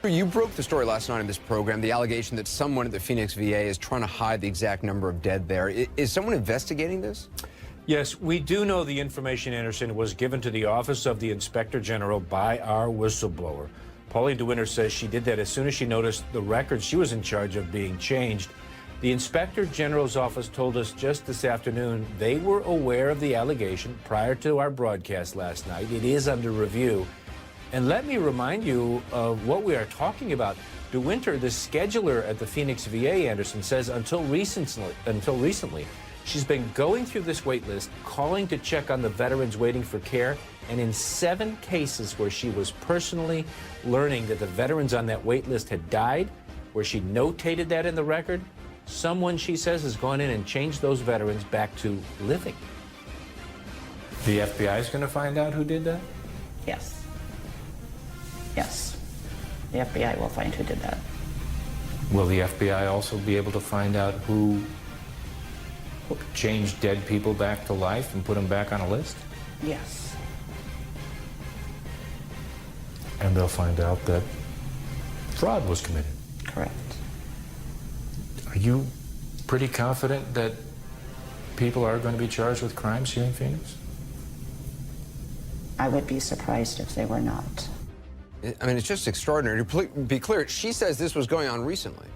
You broke the story last night in this program, the allegation that someone at the Phoenix VA is trying to hide the exact number of dead there. Is someone investigating this? Yes, we do know the information, Anderson, was given to the Office of the Inspector General by our whistleblower. Pauline DeWinter says she did that as soon as she noticed the records she was in charge of being changed. The Inspector General's office told us just this afternoon they were aware of the allegation prior to our broadcast last night. It is under review. And let me remind you of what we are talking about. DeWinter, the scheduler at the Phoenix VA, Anderson, says until recently, she's been going through this wait list, calling to check on the veterans waiting for care, and in 7 cases where she was personally learning that the veterans on that wait list had died, where she notated that in the record, someone, she says, has gone in and changed those veterans back to living. The FBI is going to find out who did that? Yes. Yes. The FBI will find who did that. Will the FBI also be able to find out who changed dead people back to life and put them back on a list? Yes. And they'll find out that fraud was committed. Correct. Are you pretty confident that people are going to be charged with crimes here in Phoenix? I would be surprised if they were not. I mean, it's just extraordinary. To be clear, she says this was going on recently.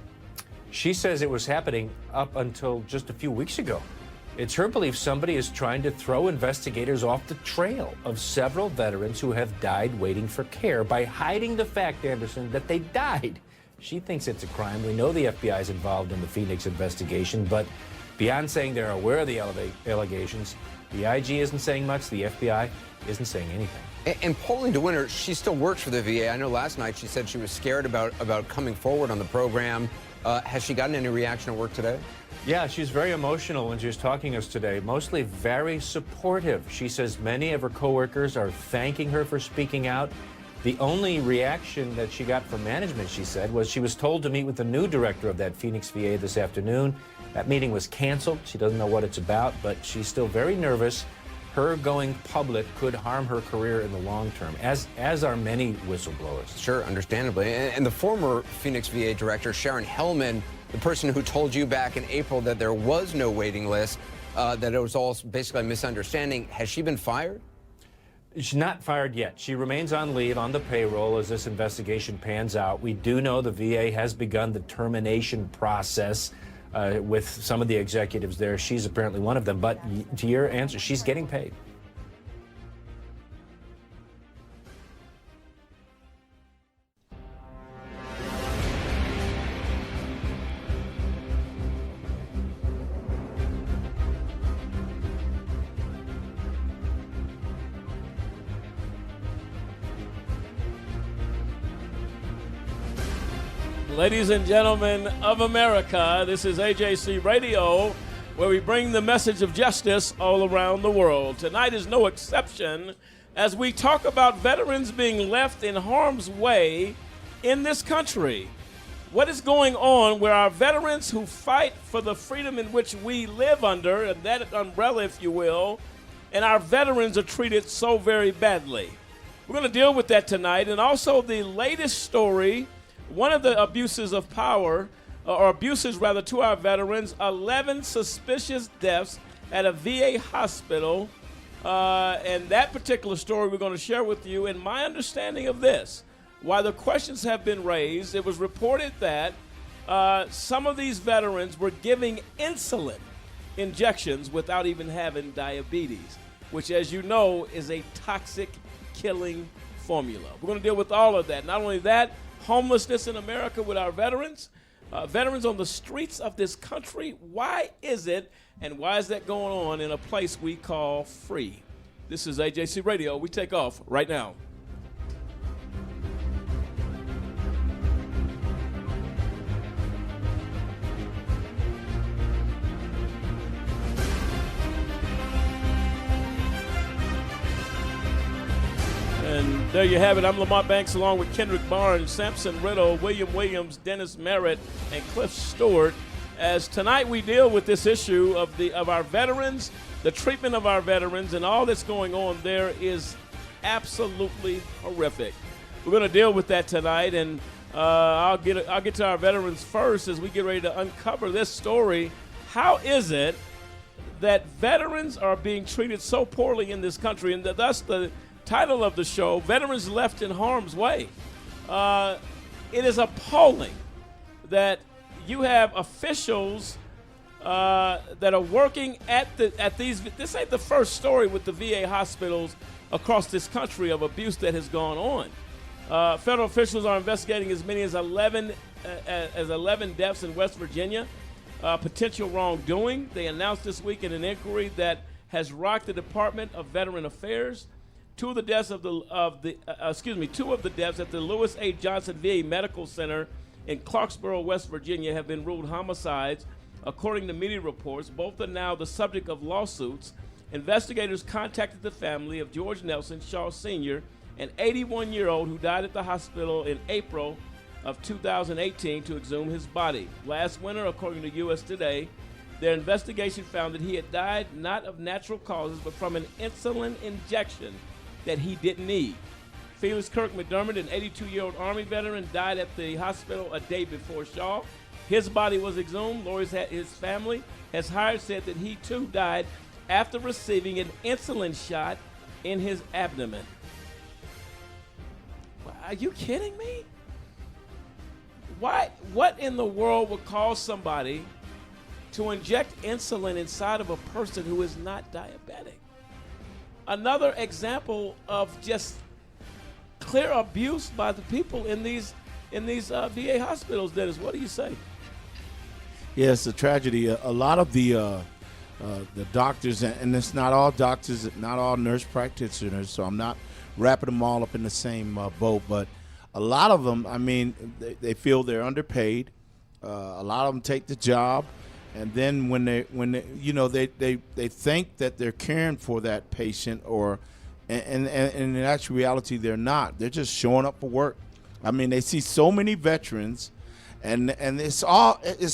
She says it was happening up until just a few weeks ago. It's her belief somebody is trying to throw investigators off the trail of several veterans who have died waiting for care by hiding the fact, Anderson, that they died. She thinks it's a crime. We know the FBI is involved in the Phoenix investigation, but beyond saying they're aware of the allegations, the IG isn't saying much, the FBI isn't saying anything. And Pauline DeWinter, she still works for the VA. I know last night she said she was scared about coming forward on the program. Has she gotten any reaction at work today? Yeah, she's very emotional when she was talking to us today, mostly very supportive. She says many of her coworkers are thanking her for speaking out. The only reaction that she got from management, she said, was she was told to meet with the new director of that Phoenix VA this afternoon. That meeting was canceled. She doesn't know what it's about, but she's still very nervous. Her going public could harm her career in the long term, as are many whistleblowers. Sure, understandably. And the former Phoenix VA director, Sharon Hellman, the person who told you back in April that there was no waiting list, that it was all basically a misunderstanding, has she been fired? She's not fired yet. She remains on leave on the payroll as this investigation pans out. We do know the VA has begun the termination process with some of the executives there. She's apparently one of them. But to your answer, she's getting paid. Ladies and gentlemen of America, this is AJC Radio, where we bring the message of justice all around the world. Tonight is no exception as we talk about veterans being left in harm's way in this country. What is going on where our veterans who fight for the freedom in which we live under, and that umbrella, if you will, and our veterans are treated so very badly. We're going to deal with that tonight, and also the latest story. One of the abuses of power, or abuses rather, to our veterans, 11 suspicious deaths at a VA hospital. And that particular story we're going to share with you. And my understanding of this, while the questions have been raised, it was reported that some of these veterans were giving insulin injections without even having diabetes, which, as you know, is a toxic killing formula. We're going to deal with all of that. Not only that, homelessness in America with our veterans, veterans on the streets of this country. Why is it, and why is that going on in a place we call free? This is AJC Radio. We take off right now. And there you have it. I'm Lamont Banks along with Kendrick Barnes, Sampson Riddle, William Williams, Dennis Merritt, and Cliff Stewart. As tonight we deal with this issue of our veterans, the treatment of our veterans, and all that's going on there is absolutely horrific. We're going to deal with that tonight. And I'll get to our veterans first as we get ready to uncover this story. How is it that veterans are being treated so poorly in this country? And thus the title of the show, Veterans Left in Harm's Way. It is appalling that you have officials that are working at these. This ain't the first story with the VA hospitals across this country of abuse that has gone on. Federal officials are investigating as many as 11 deaths in West Virginia. Potential wrongdoing. They announced this week in an inquiry that has rocked the Department of Veteran Affairs. Two of the deaths at the Lewis A. Johnson VA Medical Center in Clarksboro, West Virginia, have been ruled homicides. According to media reports, both are now the subject of lawsuits. Investigators contacted the family of George Nelson Shaw Sr., an 81-year-old who died at the hospital in April of 2018 to exhume his body. Last winter, according to U.S. Today, their investigation found that he had died not of natural causes, but from an insulin injection that he didn't need. Felix Kirk McDermott, an 82-year-old Army veteran, died at the hospital a day before Shaw. His body was exhumed. His family said that he too died after receiving an insulin shot in his abdomen. Are you kidding me? Why? What in the world would cause somebody to inject insulin inside of a person who is not diabetic? Another example of just clear abuse by the people in these VA hospitals. Dennis, what do you say? Yeah, it's a tragedy. A lot of the doctors, and it's not all doctors, not all nurse practitioners, so I'm not wrapping them all up in the same boat, but a lot of them, I mean, they feel they're underpaid. A lot of them take the job, and then when they they think that they're caring for that patient, and in actual reality they're not. They're just showing up for work. I mean, they see so many veterans, and it's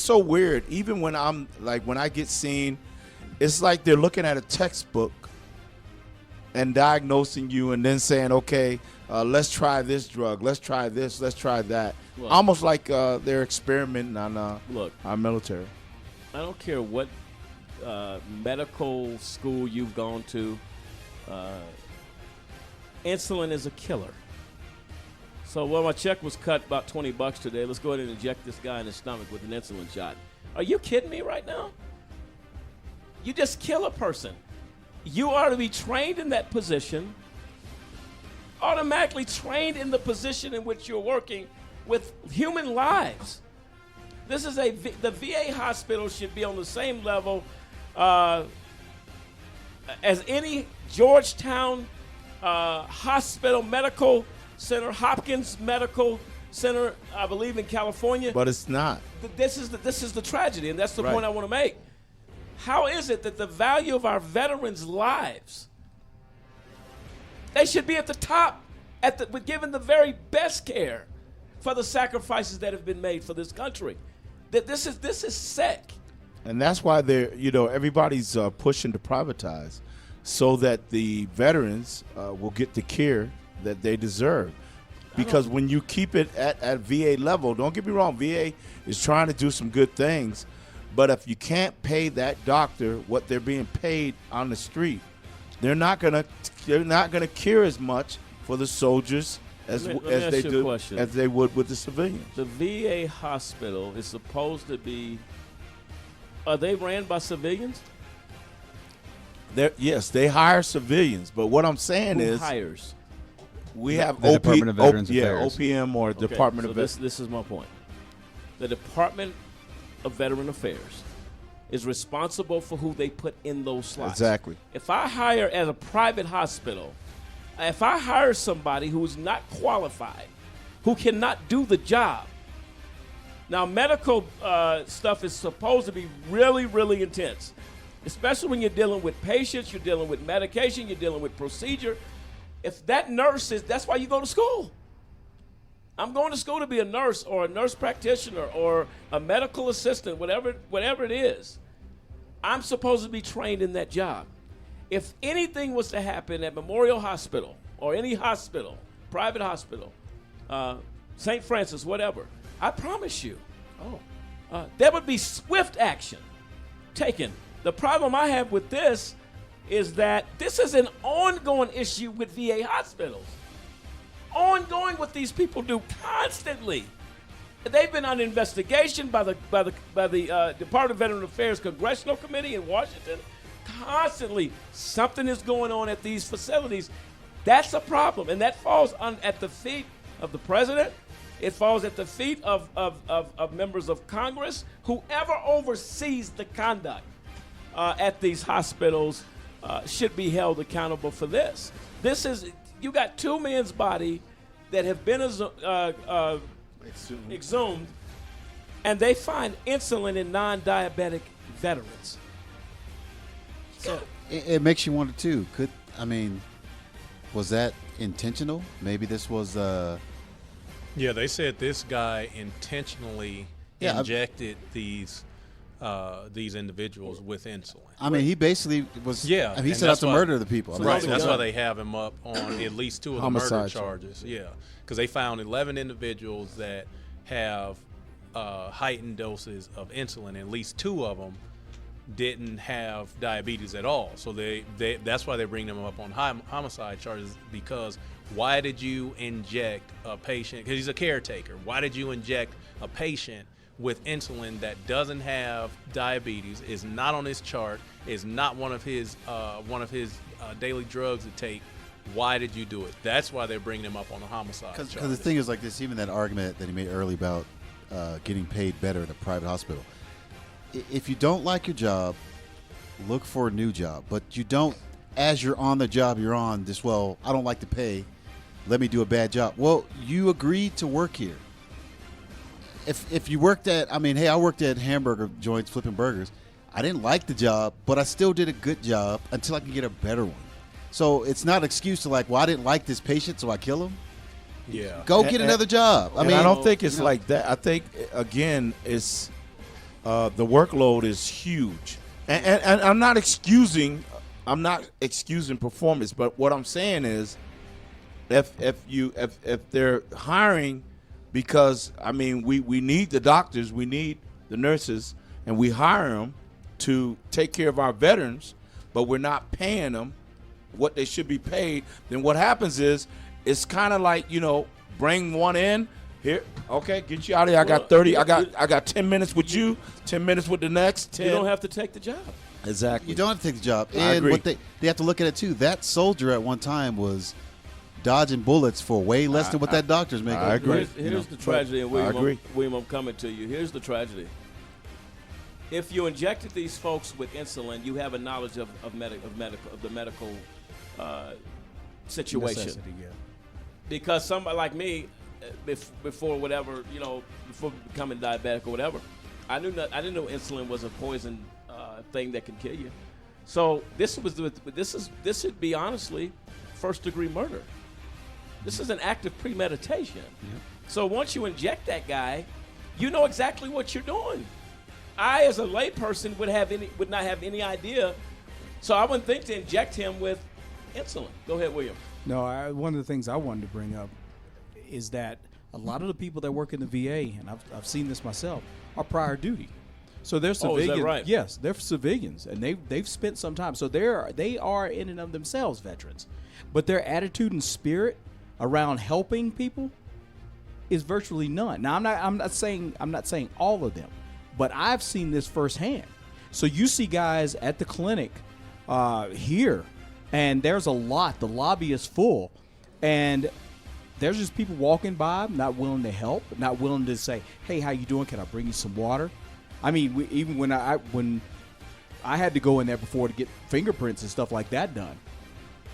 so weird. Even when when I get seen, it's like they're looking at a textbook and diagnosing you and then saying, okay, let's try this drug, let's try this, let's try that. Look, almost like they're experimenting on our military. I don't care what medical school you've gone to, insulin is a killer. So, my check was cut about $20 today. Let's go ahead and inject this guy in his stomach with an insulin shot. Are you kidding me right now? You just kill a person. You are to be trained in that position, automatically trained in the position in which you're working with human lives. This is the VA hospital should be on the same level as any Georgetown hospital, medical center, Hopkins Medical Center, I believe in California. But it's not. This is the tragedy, and that's the point I want to make. How is it that the value of our veterans' lives, they should be at the top, with given the very best care for the sacrifices that have been made for this country? That this is sick. And that's why everybody's pushing to privatize, so that the veterans will get the care that they deserve. Because when you keep it at VA level, don't get me wrong, VA is trying to do some good things. But if you can't pay that doctor what they're being paid on the street, they're not gonna care as much for the soldiers as they would with the civilians. The VA hospital is supposed to be. Are they ran by civilians? Yes, they hire civilians. But what I'm saying Who is hires? We have the Department of Veterans Affairs. OPM or Department of Veterans. This is my point. The Department of Veteran Affairs is responsible for who they put in those slots. Exactly. If I hire at a private hospital, if I hire somebody who's not qualified, who cannot do the job, now medical stuff is supposed to be really, really intense, especially when you're dealing with patients, you're dealing with medication, you're dealing with procedure. If that nurse that's why you go to school. I'm going to school to be a nurse or a nurse practitioner or a medical assistant, whatever it is. I'm supposed to be trained in that job. If anything was to happen at Memorial Hospital or any hospital, private hospital, St. Francis, whatever, I promise you, there would be swift action taken. The problem I have with this is that this is an ongoing issue with VA hospitals. Ongoing, what these people do constantly. They've been under investigation by the Department of Veteran Affairs Congressional Committee in Washington. Constantly, something is going on at these facilities. That's a problem, and that falls at the feet of the president. It falls at the feet of members of Congress. Whoever oversees the conduct at these hospitals should be held accountable for this. This is, you got 2 men's body that have been exhumed, and they find insulin in non-diabetic veterans. So it makes you wonder too. Was that intentional? Maybe this was. Yeah, they said this guy intentionally injected these individuals with insulin. I mean, he basically was. Yeah, he set out to murder the people. Right. That's why they have him up on at least 2 of the murder Homicide charges. Yeah, because they found 11 individuals that have heightened doses of insulin. At least 2 of them didn't have diabetes at all. So that's why they bring them up on homicide charges, because why did you inject a patient, because he's a caretaker, why did you inject a patient with insulin that doesn't have diabetes, is not on his chart, is not one of his daily drugs to take? Why did you do it? That's why they're bringing him up on the homicide charges. Because the thing is like this, even that argument that he made earlier about getting paid better at a private hospital. If you don't like your job, look for a new job. But you don't, as you're on the job you're on, I don't like the pay, let me do a bad job. Well, you agreed to work here. If you worked at, I worked at hamburger joints flipping burgers. I didn't like the job, but I still did a good job until I could get a better one. So it's not an excuse to I didn't like this patient, so I kill him. Yeah. Go get another job. I don't think it's like that. I think, again, it's the workload is huge. And I'm not excusing performance, but what I'm saying is if they're hiring, because we need the doctors, we need the nurses, and we hire them to take care of our veterans, but we're not paying them what they should be paid, then what happens is it's kind of like, bring one in here, okay, get you out of here. I got 30. I got 10 minutes with you, 10 minutes with the next 10. You don't have to take the job. Exactly. You don't have to take the job. I agree. What they have to look at it too. That soldier at one time was dodging bullets for way less than what that doctor's making. I agree. Here's the tragedy, and William, I agree. William, I'm coming to you. Here's the tragedy. If you injected these folks with insulin, you have a knowledge of the medical situation. Necessity, yeah. Because somebody like me, before becoming diabetic or whatever, I didn't know insulin was a poison thing that can kill you. So this should be honestly first-degree murder. This is an act of premeditation. Yeah. So once you inject that guy, you know exactly what you're doing. I, as a layperson, would not have any idea. So I wouldn't think to inject him with insulin. Go ahead, William. No, one of the things I wanted to bring up is that a lot of the people that work in the VA, and I've seen this myself, are prior duty. So they're civilians. Oh, is that right? Yes, they're civilians, and they've spent some time. So they are in and of themselves veterans, but their attitude and spirit around helping people is virtually none. Now I'm not saying all of them, but I've seen this firsthand. So you see guys at the clinic here, and there's a lot. The lobby is full, and there's just people walking by, not willing to help, not willing to say, "Hey, how you doing? Can I bring you some water?" I mean, even when I had to go in there before to get fingerprints and stuff like that done,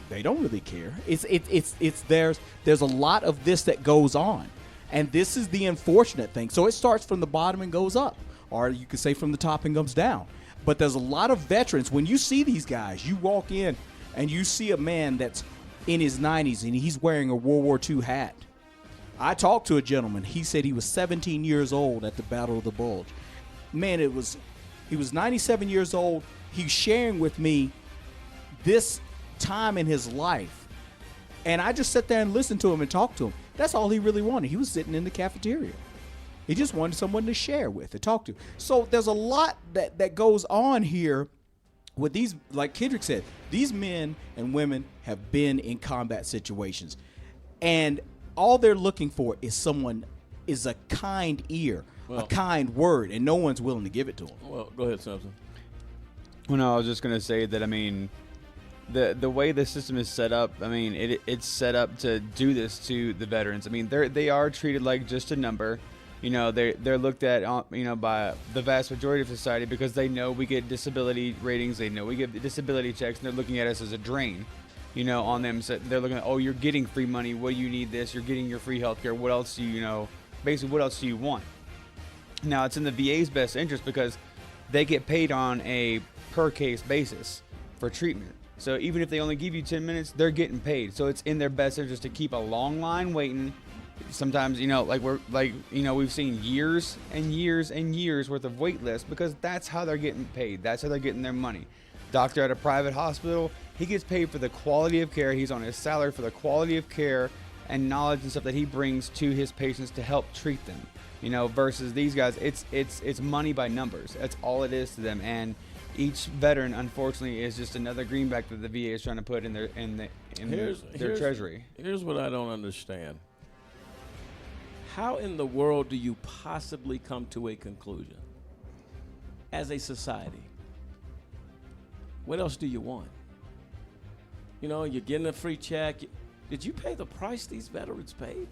they don't really care. There's a lot of this that goes on, and this is the unfortunate thing. So it starts from the bottom and goes up, or you could say from the top and comes down. But there's a lot of veterans. When you see these guys, you walk in and you see a man that's in his 90s and he's wearing a World War II hat. I talked to a gentleman. He said he was 17 years old at the Battle of the Bulge. Man, he was 97 years old. He's sharing with me this time in his life. And I just sat there and listened to him and talked to him. That's all he really wanted. He was sitting in the cafeteria. He just wanted someone to share with, to talk to. So there's a lot that goes on here with these, like Kendrick said, these men and women have been in combat situations. And all they're looking for is a kind ear, a kind word, and no one's willing to give it to them. Well, go ahead, Samson. Well, no, I was just going to say that, I mean, the way the system is set up, I mean, it's set up to do this to the veterans. I mean, they are treated like just a number. You know, they're looked at, you know, by the vast majority of society because they know we get disability ratings. They know we get disability checks, and they're looking at us as a drain, you know, on them. So they're looking at, oh, you're getting free money. What do you need this? You're getting your free health care. What else do you know? Basically, what else do you want? Now, it's in the VA's best interest because they get paid on a per case basis for treatment. So even if they only give you 10 minutes, they're getting paid. So it's in their best interest to keep a long line waiting. Sometimes, you know, we've seen years and years and years worth of wait lists because that's how they're getting paid. That's how they're getting their money. Doctor at a private hospital, he gets paid for the quality of care. He's on his salary for the quality of care and knowledge and stuff that he brings to his patients to help treat them. You know, versus these guys, it's money by numbers. That's all it is to them. And each veteran, unfortunately, is just another greenback that the VA is trying to put in their treasury. Here's what I don't understand. How in the world do you possibly come to a conclusion as a society? What else do you want? You know, you're getting a free check. Did you pay the price these veterans paid?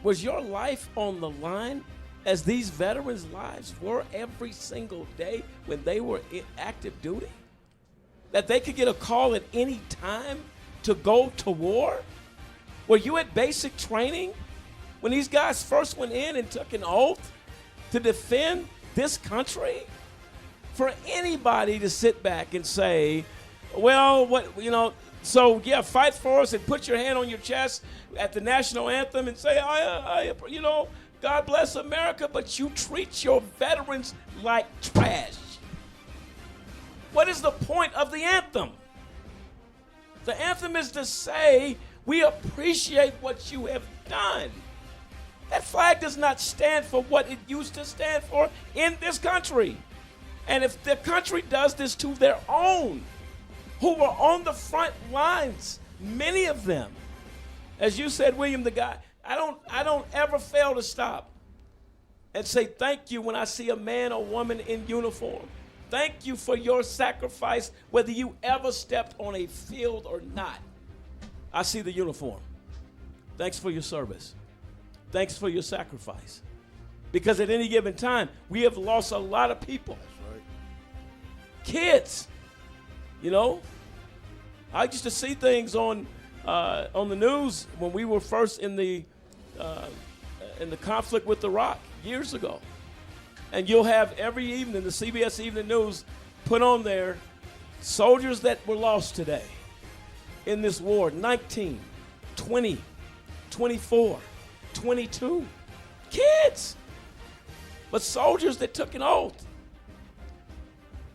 Was your life on the line as these veterans' lives were every single day when they were in active duty? That they could get a call at any time to go to war? Were you at basic training when these guys first went in and took an oath to defend this country? For anybody to sit back and say, well, so yeah, fight for us and put your hand on your chest at the national anthem and say, God bless America, but you treat your veterans like trash. What is the point of the anthem? The anthem is to say, we appreciate what you have done. That flag does not stand for what it used to stand for in this country. And if the country does this to their own, who were on the front lines, many of them, as you said, William, the guy, I don't ever fail to stop and say thank you when I see a man or woman in uniform. Thank you for your sacrifice, whether you ever stepped on a field or not. I see the uniform. Thanks for your service. Thanks for your sacrifice. Because at any given time, we have lost a lot of people. That's right. Kids, you know. I used to see things on the news when we were first in the conflict with Iraq years ago. And you'll have every evening the CBS Evening News put on there soldiers that were lost today in this war, 19, 20, 24, 22. Kids, but soldiers that took an oath.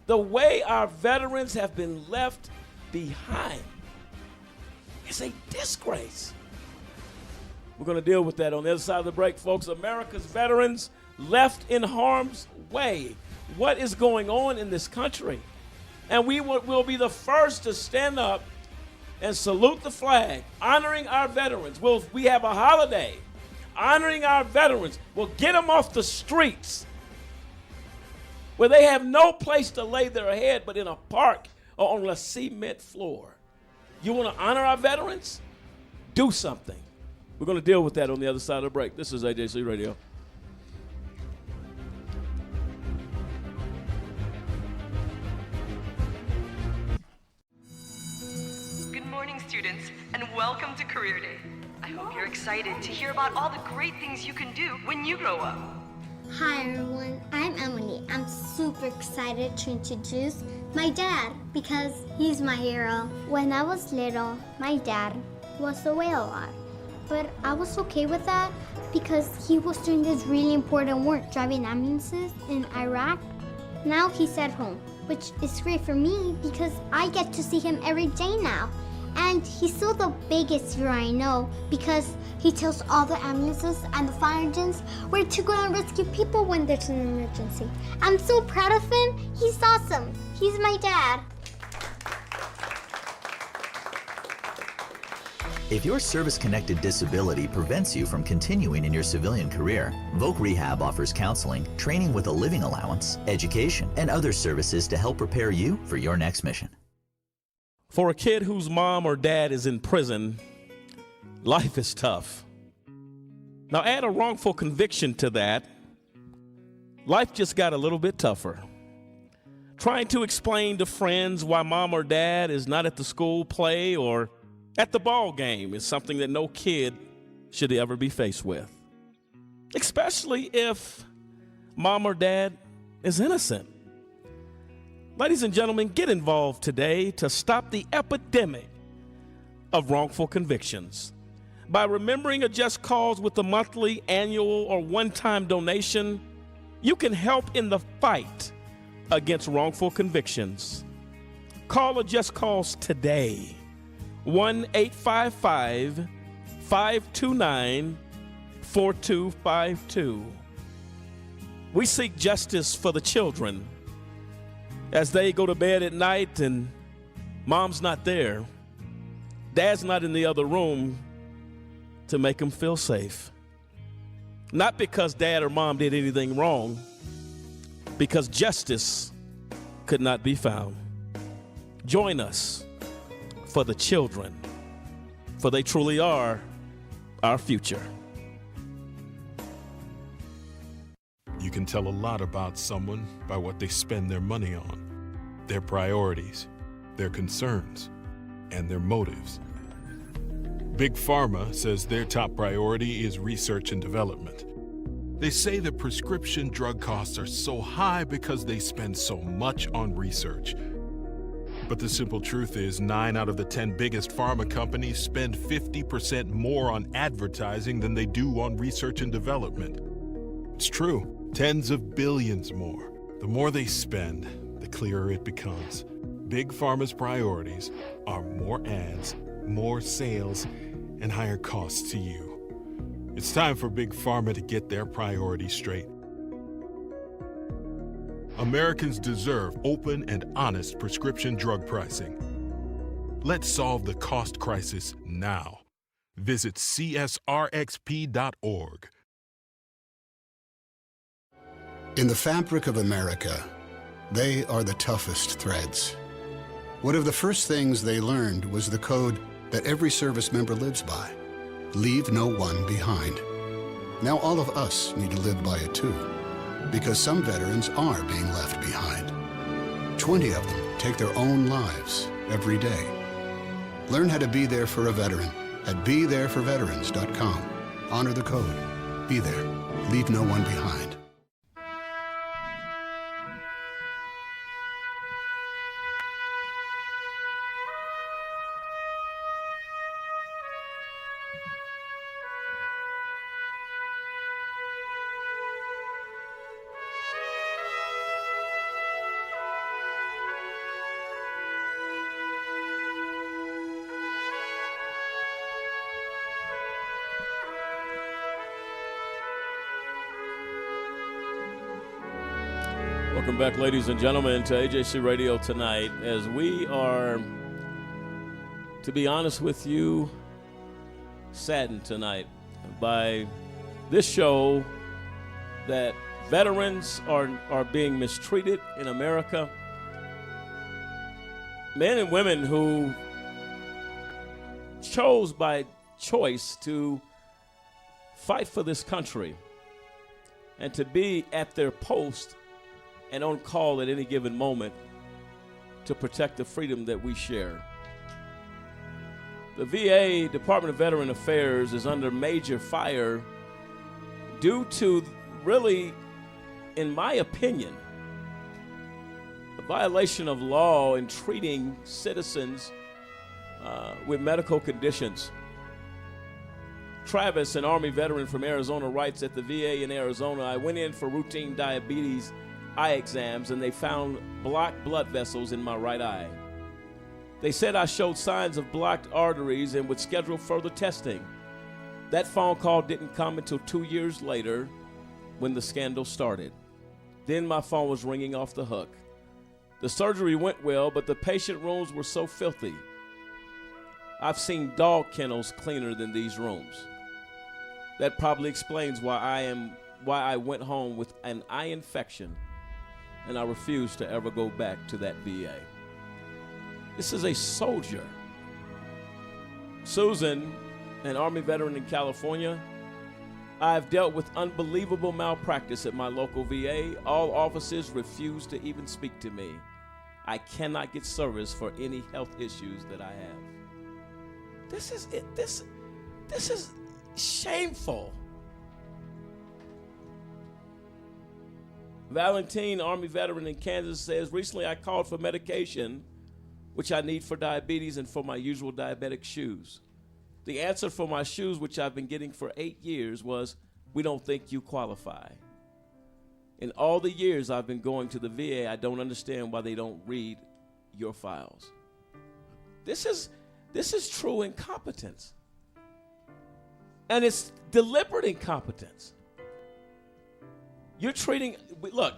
The way our veterans have been left behind is a disgrace. We're going to deal with that on the other side of the break, folks. America's veterans left in harm's way. What is going on in this country? And we will be the first to stand up and salute the flag, honoring our veterans. We have a holiday honoring our veterans. We'll get them off the streets where they have no place to lay their head but in a park or on a cement floor. You want to honor our veterans? Do something. We're going to deal with that on the other side of the break. This is AJC Radio. Good morning, students, and welcome to Career Day. I hope you're excited to hear about all the great things you can do when you grow up. Hi everyone, I'm Emily. I'm super excited to introduce my dad because he's my hero. When I was little, my dad was away a lot, but I was okay with that because he was doing this really important work, driving ambulances in Iraq. Now he's at home, which is great for me because I get to see him every day now. And he's still the biggest hero I know because he tells all the ambulances and the fire engines where to go and rescue people when there's an emergency. I'm so proud of him. He's awesome. He's my dad. If your service-connected disability prevents you from continuing in your civilian career, Voc Rehab offers counseling, training with a living allowance, education, and other services to help prepare you for your next mission. For a kid whose mom or dad is in prison, life is tough. Now add a wrongful conviction to that, life just got a little bit tougher. Trying to explain to friends why mom or dad is not at the school play or at the ball game is something that no kid should ever be faced with, especially if mom or dad is innocent. Ladies and gentlemen, get involved today to stop the epidemic of wrongful convictions. By remembering a Just Cause with a monthly, annual, or one-time donation, you can help in the fight against wrongful convictions. Call a Just Cause today. 1-855-529-4252. We seek justice for the children as they go to bed at night and mom's not there, dad's not in the other room to make them feel safe. Not because dad or mom did anything wrong, because justice could not be found. Join us for the children, for they truly are our future. You can tell a lot about someone by what they spend their money on, their priorities, their concerns, and their motives. Big Pharma says their top priority is research and development. They say that prescription drug costs are so high because they spend so much on research. But the simple truth is 9 out of the 10 biggest pharma companies spend 50% more on advertising than they do on research and development. It's true, tens of billions more. The more they spend, the clearer it becomes. Big Pharma's priorities are more ads, more sales, and higher costs to you. It's time for Big Pharma to get their priorities straight. Americans deserve open and honest prescription drug pricing. Let's solve the cost crisis now. Visit csrxp.org. In the fabric of America, they are the toughest threads. One of the first things they learned was the code that every service member lives by. Leave no one behind. Now all of us need to live by it too, because some veterans are being left behind. 20 of them take their own lives every day. Learn how to be there for a veteran at BeThereForVeterans.com. Honor the code. Be there. Leave no one behind. Welcome back, ladies and gentlemen, to AJC Radio tonight, as we are, to be honest with you, saddened tonight by this show that veterans are being mistreated in America. Men and women who chose by choice to fight for this country and to be at their post and on call at any given moment to protect the freedom that we share. The VA, Department of Veteran Affairs, is under major fire due to, really, in my opinion, a violation of law in treating citizens with medical conditions. Travis, an Army veteran from Arizona, writes, at the VA in Arizona, I went in for routine diabetes eye exams, and they found blocked blood vessels in my right eye. They said I showed signs of blocked arteries and would schedule further testing. That phone call didn't come until 2 years later when the scandal started. Then my phone was ringing off the hook. The surgery went well, but the patient rooms were so filthy. I've seen dog kennels cleaner than these rooms. That probably explains why I went home with an eye infection, and I refused to ever go back to that VA. This is a soldier. Susan, an Army veteran in California. I've dealt with unbelievable malpractice at my local VA. All officers refuse to even speak to me. I cannot get service for any health issues that I have. This is it. This is shameful. Valentine, Army veteran in Kansas, says, recently I called for medication, which I need for diabetes and for my usual diabetic shoes. The answer for my shoes, which I've been getting for 8 years, was, we don't think you qualify. In all the years I've been going to the VA, I don't understand why they don't read your files. This is true incompetence. And it's deliberate incompetence. You're treating, look,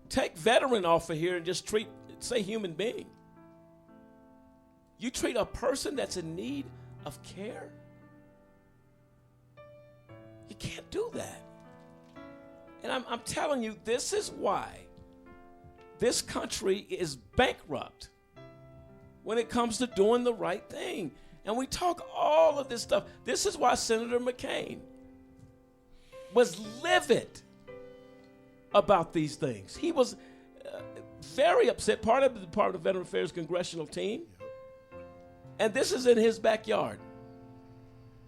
take veteran off of here and just say human being. You treat a person that's in need of care? You can't do that. And I'm telling you, this is why this country is bankrupt when it comes to doing the right thing. And we talk all of this stuff. This is why Senator McCain was livid about these things. He was very upset, part of the Department of Veteran Affairs congressional team. And this is in his backyard,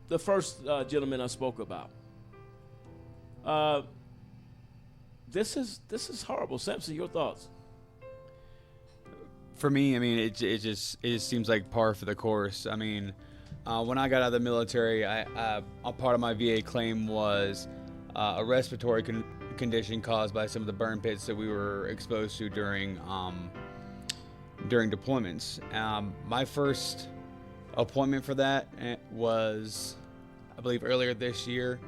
the first gentleman I spoke about. This is horrible. Sampson, your thoughts? For me, I mean, it just seems like par for the course. I mean, when I got out of the military, a part of my VA claim was a respiratory condition caused by some of the burn pits that we were exposed to during deployments. My first appointment for that was, I believe, earlier this year.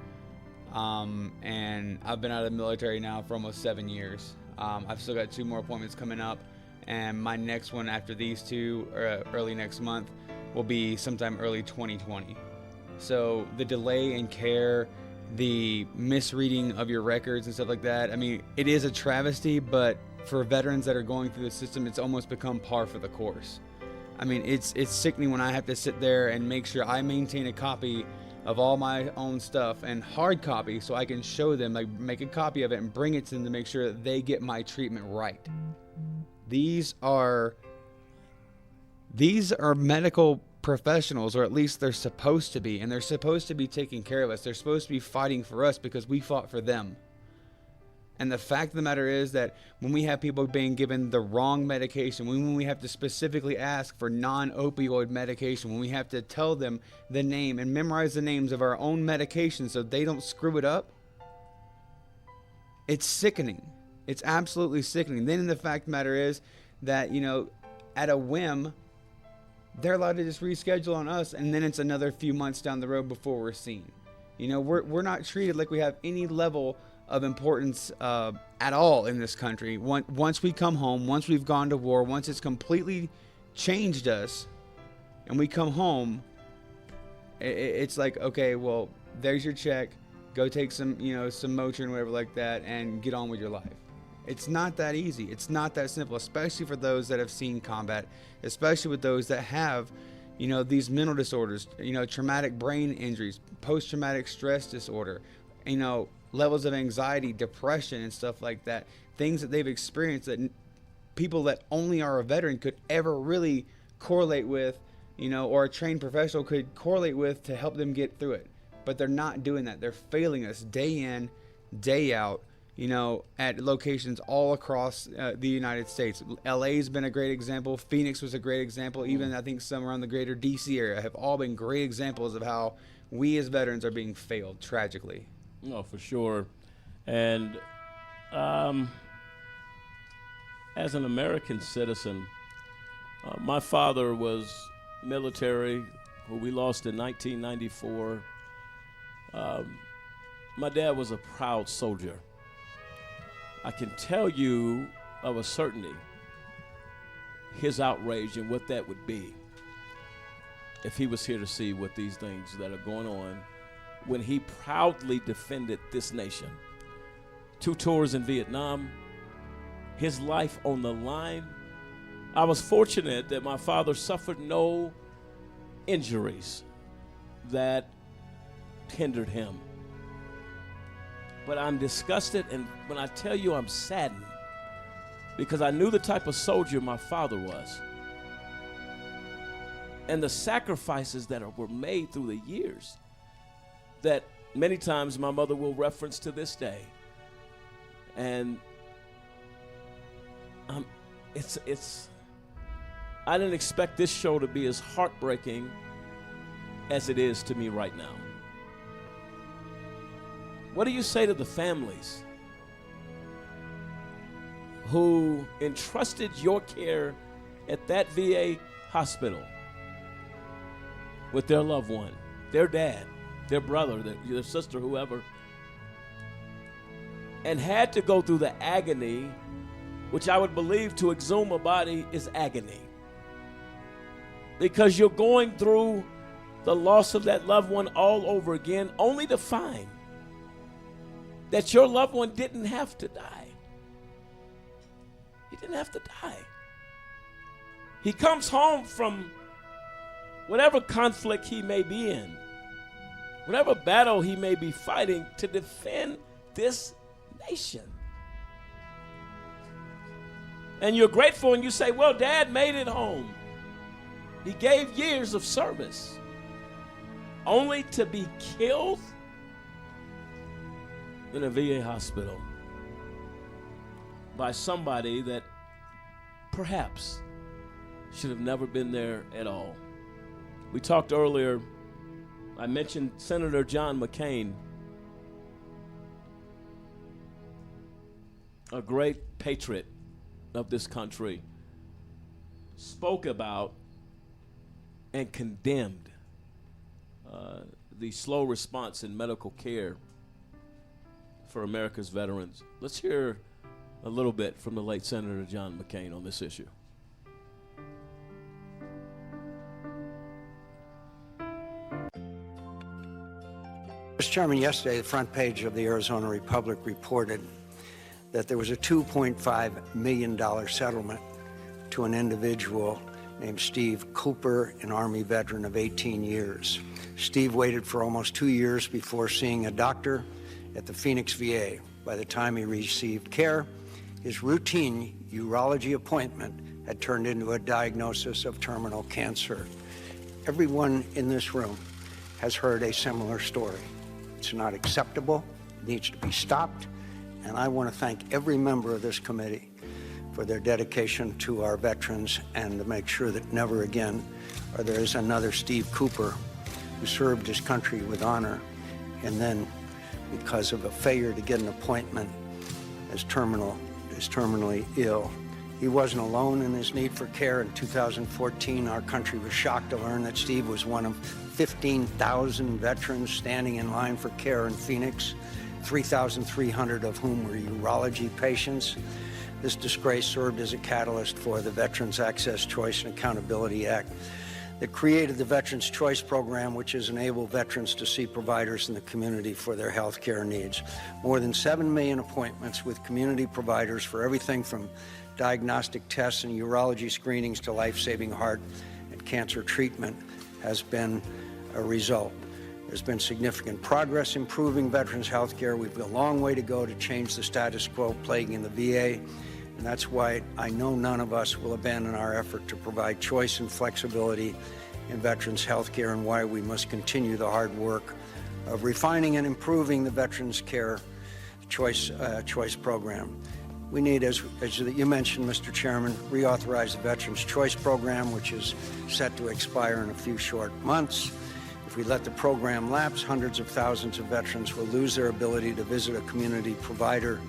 And I've been out of the military now for almost 7 years. I've still got 2 more appointments coming up, and my next one after these 2, early next month, will be sometime early 2020. So the delay in care, the misreading of your records and stuff like that, I mean, it is a travesty, but for veterans that are going through the system, it's almost become par for the course. I mean, it's sickening when I have to sit there and make sure I maintain a copy of all my own stuff and hard copy so I can show them, like make a copy of it and bring it to them to make sure that they get my treatment right. These are medical professionals, or at least they're supposed to be, and they're supposed to be taking care of us. They're supposed to be fighting for us because we fought for them. And the fact of the matter is that when we have people being given the wrong medication, when we have to specifically ask for non-opioid medication, when we have to tell them the name and memorize the names of our own medications so they don't screw it up, it's sickening. It's absolutely sickening. Then the fact of the matter is that, you know, at a whim, they're allowed to just reschedule on us, and then it's another few months down the road before we're seen. You know, we're not treated like we have any level of importance at all in this country. Once we come home, once we've gone to war, once it's completely changed us, and we come home, it's like, okay, well, there's your check. Go take some Motrin, whatever like that, and get on with your life. It's not that easy. It's not that simple, especially for those that have seen combat, especially with those that have, you know, these mental disorders, you know, traumatic brain injuries, post-traumatic stress disorder, you know, levels of anxiety, depression, and stuff like that. Things that they've experienced that people that only are a veteran could ever really correlate with, you know, or a trained professional could correlate with to help them get through it. But they're not doing that. They're failing us day in, day out, you know, at locations all across the United States. LA's been a great example. Phoenix was a great example. Even I think some around the greater DC area have all been great examples of how we as veterans are being failed tragically. No, for sure. And as an American citizen, My father was military, who we lost in 1994. My dad was a proud soldier. I can tell you of a certainty his outrage and what that would be if he was here to see what these things that are going on when he proudly defended this nation. 2 tours in Vietnam, his life on the line. I was fortunate that my father suffered no injuries that hindered him. But I'm disgusted, and when I tell you I'm saddened, because I knew the type of soldier my father was and the sacrifices that were made through the years that many times my mother will reference to this day. And I didn't expect this show to be as heartbreaking as it is to me right now. What do you say to the families who entrusted your care at that VA hospital with their loved one, their dad, their brother, their sister, whoever, and had to go through the agony, which I would believe to exhume a body is agony, because you're going through the loss of that loved one all over again, only to find that your loved one didn't have to die. He didn't have to die. He comes home from whatever conflict he may be in, whatever battle he may be fighting to defend this nation. And you're grateful and you say, well, Dad made it home. He gave years of service only to be killed in a VA hospital by somebody that perhaps should have never been there at all. We talked earlier, I mentioned Senator John McCain, a great patriot of this country, spoke about and condemned the slow response in medical care for America's veterans. Let's hear a little bit from the late Senator John McCain on this issue. Mr. Chairman, yesterday the front page of the Arizona Republic reported that there was a $2.5 million settlement to an individual named Steve Cooper, an Army veteran of 18 years. Steve waited for almost 2 years before seeing a doctor at the Phoenix VA. By the time he received care, his routine urology appointment had turned into a diagnosis of terminal cancer. Everyone in this room has heard a similar story. It's not acceptable, it needs to be stopped, and I want to thank every member of this committee for their dedication to our veterans and to make sure that never again or there is another Steve Cooper who served his country with honor and then, because of a failure to get an appointment, is terminally ill. He wasn't alone in his need for care. In 2014, our country was shocked to learn that Steve was one of 15,000 veterans standing in line for care in Phoenix, 3,300 of whom were urology patients. This disgrace served as a catalyst for the Veterans Access, Choice, and Accountability Act that created the Veterans Choice Program, which has enabled veterans to see providers in the community for their health care needs. More than 7 million appointments with community providers for everything from diagnostic tests and urology screenings to life-saving heart and cancer treatment has been a result. There's been significant progress improving veterans' health care. We've got a long way to go to change the status quo plaguing the VA, and that's why I know none of us will abandon our effort to provide choice and flexibility in veterans' health care, and why we must continue the hard work of refining and improving the Veterans Care Choice Program. We need, as you mentioned, Mr. Chairman, reauthorize the Veterans Choice Program, which is set to expire in a few short months. If we let the program lapse, hundreds of thousands of veterans will lose their ability to visit a community provider.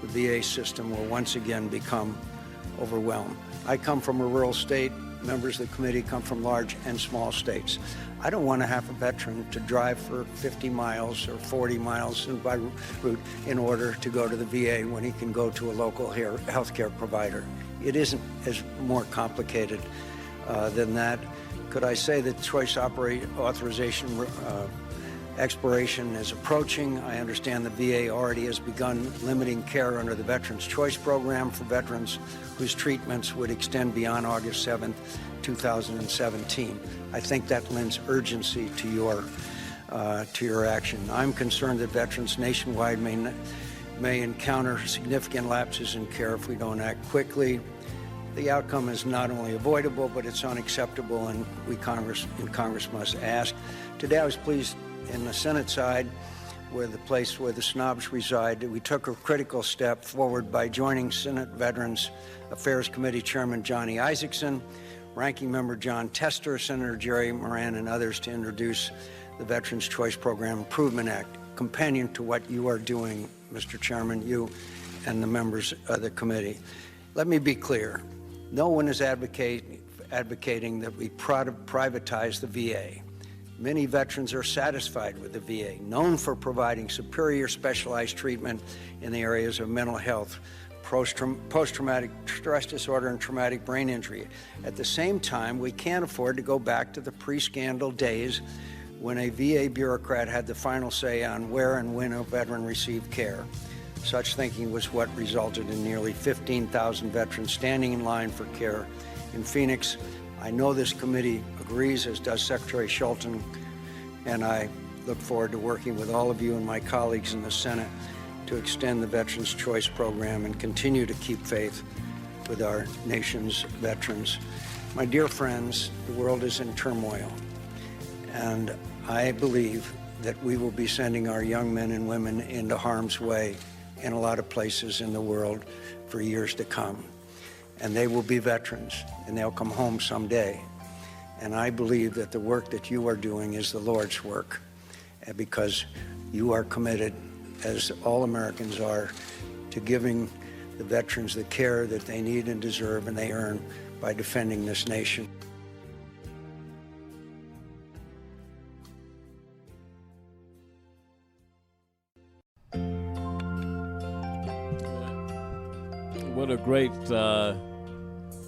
The VA system will once again become overwhelmed. I come from a rural state members of the committee come from large and small states. I don't want to have a veteran to drive for 50 miles or 40 miles by route in order to go to the VA when he can go to a local health care provider. It isn't as more complicated than that. Could I say that choice authorization expiration is approaching? I understand the VA already has begun limiting care under the Veterans Choice Program for veterans whose treatments would extend beyond August 7th, 2017. I think that lends urgency to your action. I'm concerned that veterans nationwide may encounter significant lapses in care if we don't act quickly. The outcome is not only avoidable, but it's unacceptable, and Congress must ask. Today I was pleased in the Senate side, where the place where the snobs reside, we took a critical step forward by joining Senate Veterans Affairs Committee Chairman Johnny Isakson, Ranking Member John Tester, Senator Jerry Moran, and others to introduce the Veterans Choice Program Improvement Act, companion to what you are doing, Mr. Chairman, you and the members of the committee. Let me be clear. No one is advocating that we privatize the VA. Many veterans are satisfied with the VA, known for providing superior specialized treatment in the areas of mental health, post-traumatic stress disorder, and traumatic brain injury. At the same time, we can't afford to go back to the pre-scandal days when a VA bureaucrat had the final say on where and when a veteran received care. Such thinking was what resulted in nearly 15,000 veterans standing in line for care in Phoenix. I know this committee agrees, as does Secretary Shulkin, and I look forward to working with all of you and my colleagues in the Senate to extend the Veterans Choice Program and continue to keep faith with our nation's veterans. My dear friends, the world is in turmoil, and I believe that we will be sending our young men and women into harm's way in a lot of places in the world for years to come. And they will be veterans, and they'll come home someday. And I believe that the work that you are doing is the Lord's work, because you are committed, as all Americans are, to giving the veterans the care that they need and deserve and they earn by defending this nation.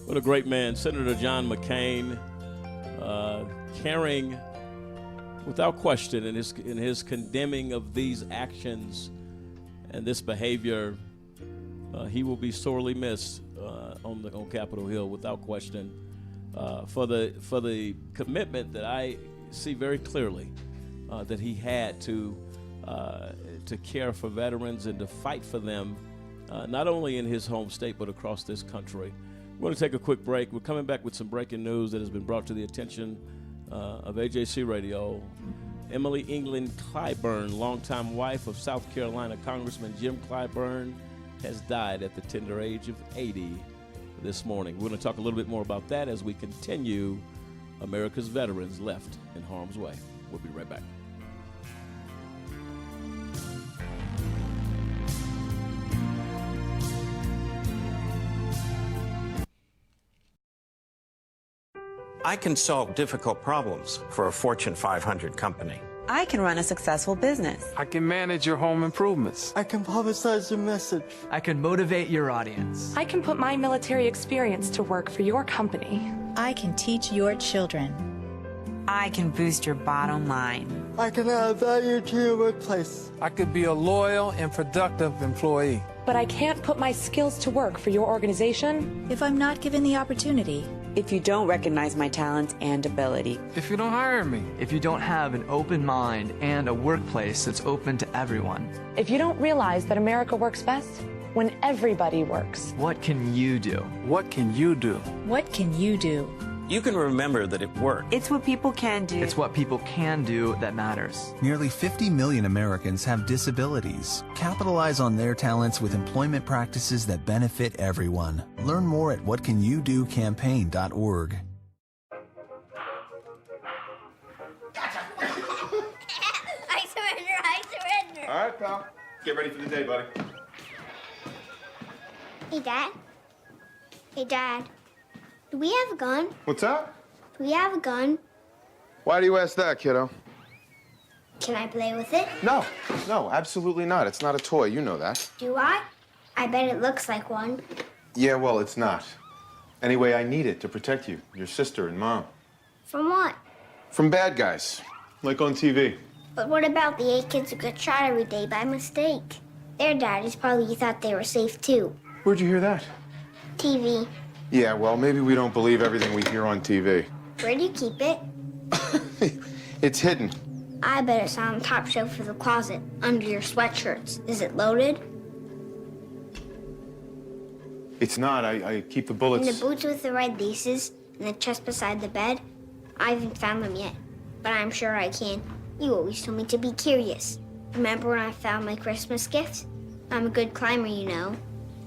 What a great man, Senator John McCain, caring without question in his condemning of these actions and this behavior. He will be sorely missed on Capitol Hill without question for the commitment that I see very clearly that he had to care for veterans and to fight for them. Not only in his home state, but across this country. We're going to take a quick break. We're coming back with some breaking news that has been brought to the attention of AJC Radio. Emily England Clyburn, longtime wife of South Carolina Congressman Jim Clyburn, has died at the tender age of 80 this morning. We're going to talk a little bit more about that as we continue America's veterans left in harm's way. We'll be right back. I can solve difficult problems for a Fortune 500 company. I can run a successful business. I can manage your home improvements. I can publicize your message. I can motivate your audience. I can put my military experience to work for your company. I can teach your children. I can boost your bottom line. I can add value to your workplace. I could be a loyal and productive employee. But I can't put my skills to work for your organization if I'm not given the opportunity. If you don't recognize my talents and ability. If you don't hire me. If you don't have an open mind and a workplace that's open to everyone. If you don't realize that America works best when everybody works. What can you do? What can you do? What can you do? You can remember that it worked. It's what people can do. It's what people can do that matters. Nearly 50 million Americans have disabilities. Capitalize on their talents with employment practices that benefit everyone. Learn more at whatcanyoudocampaign.org. I surrender. All right, pal. Get ready for the day, buddy. Hey, Dad. Hey, Dad. Do we have a gun? What's that? Do we have a gun? Why do you ask that, kiddo? Can I play with it? No, absolutely not. It's not a toy. You know that. Do I? I bet it looks like one. Yeah, well, it's not. Anyway, I need it to protect you, your sister and Mom. From what? From bad guys, like on TV. But what about the 8 kids who get shot every day by mistake? Their daddies probably thought they were safe too. Where'd you hear that? TV. Yeah, well, maybe we don't believe everything we hear on TV. Where do you keep it? It's hidden. I bet it's on the top shelf of the closet, under your sweatshirts. Is it loaded? It's not. I keep the bullets. In the boots with the red laces, and the chest beside the bed. I haven't found them yet, but I'm sure I can. You always told me to be curious. Remember when I found my Christmas gift? I'm a good climber, you know.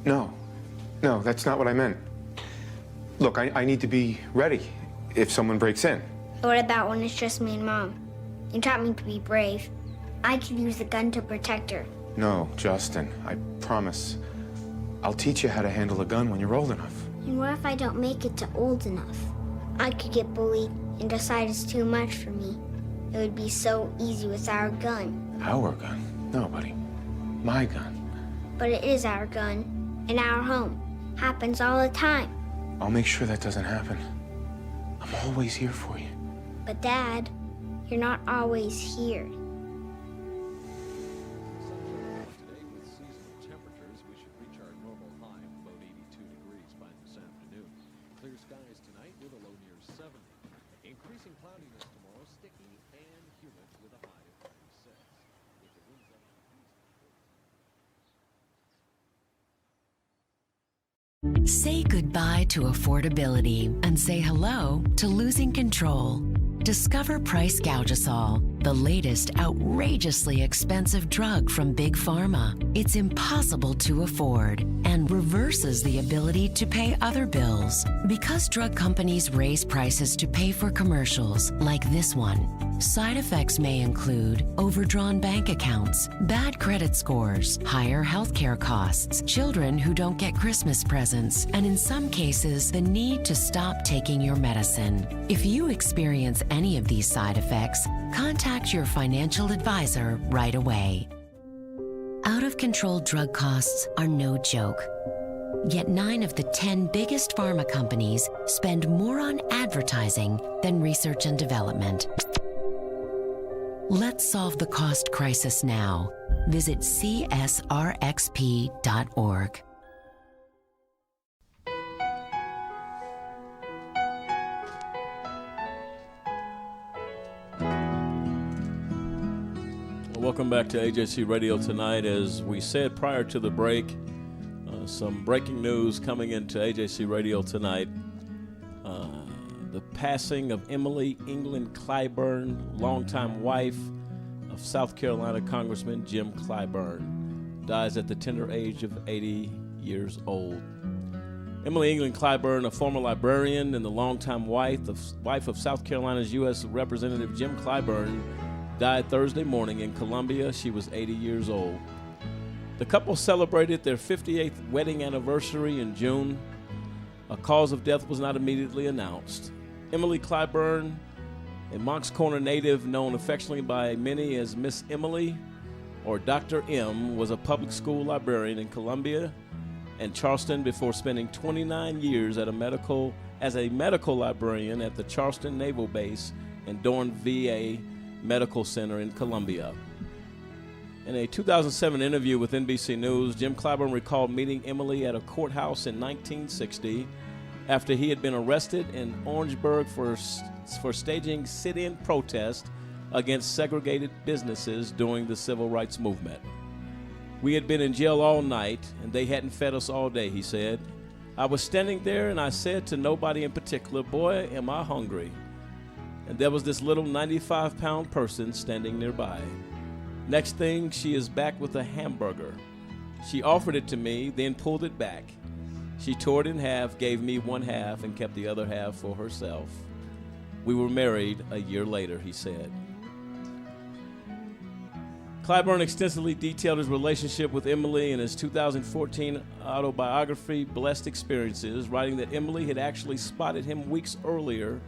No, that's not what I meant. Look, I need to be ready if someone breaks in. What about when it's just me and Mom? You taught me to be brave. I could use the gun to protect her. No, Justin, I promise. I'll teach you how to handle a gun when you're old enough. And what if I don't make it to old enough? I could get bullied and decide it's too much for me. It would be so easy with our gun. Our gun? No, buddy. My gun. But it is our gun, in our home. Happens all the time. I'll make sure that doesn't happen. I'm always here for you. But Dad, you're not always here. Say goodbye to affordability and say hello to losing control. Discover Price Gougasol, the latest outrageously expensive drug from Big Pharma. It's impossible to afford and reverses the ability to pay other bills. Because drug companies raise prices to pay for commercials like this one, side effects may include overdrawn bank accounts, bad credit scores, higher healthcare costs, children who don't get Christmas presents, and in some cases, the need to stop taking your medicine. If you experience any of these side effects, contact your financial advisor right away. Out-of-control drug costs are no joke. Yet 9 of the 10 biggest pharma companies spend more on advertising than research and development. Let's solve the cost crisis now. Visit csrxp.org. Welcome back to AJC Radio tonight. As we said prior to the break, some breaking news coming into AJC Radio tonight. The passing of Emily England Clyburn, longtime wife of South Carolina Congressman Jim Clyburn, dies at the tender age of 80 years old. Emily England Clyburn, a former librarian and the longtime wife of South Carolina's U.S. Representative Jim Clyburn, died Thursday morning in Columbia. She was 80 years old. The couple celebrated their 58th wedding anniversary in June. A cause of death was not immediately announced. Emily Clyburn, a Moncks Corner native known affectionately by many as Miss Emily or Dr. M, was a public school librarian in Columbia and Charleston before spending 29 years as a medical librarian at the Charleston Naval Base and Dorn VA Medical Center in Columbia. In a 2007 interview with NBC News, Jim Clyburn recalled meeting Emily at a courthouse in 1960 after he had been arrested in Orangeburg for staging sit-in protest against segregated businesses during the Civil Rights Movement. We had been in jail all night, and they hadn't fed us all day, he said. I was standing there, and I said to nobody in particular, boy, am I hungry. And there was this little 95-pound person standing nearby. Next thing, she is back with a hamburger. She offered it to me, then pulled it back. She tore it in half, gave me one half, and kept the other half for herself. We were married a year later, he said. Clyburn extensively detailed his relationship with Emily in his 2014 autobiography, Blessed Experiences, writing that Emily had actually spotted him weeks earlier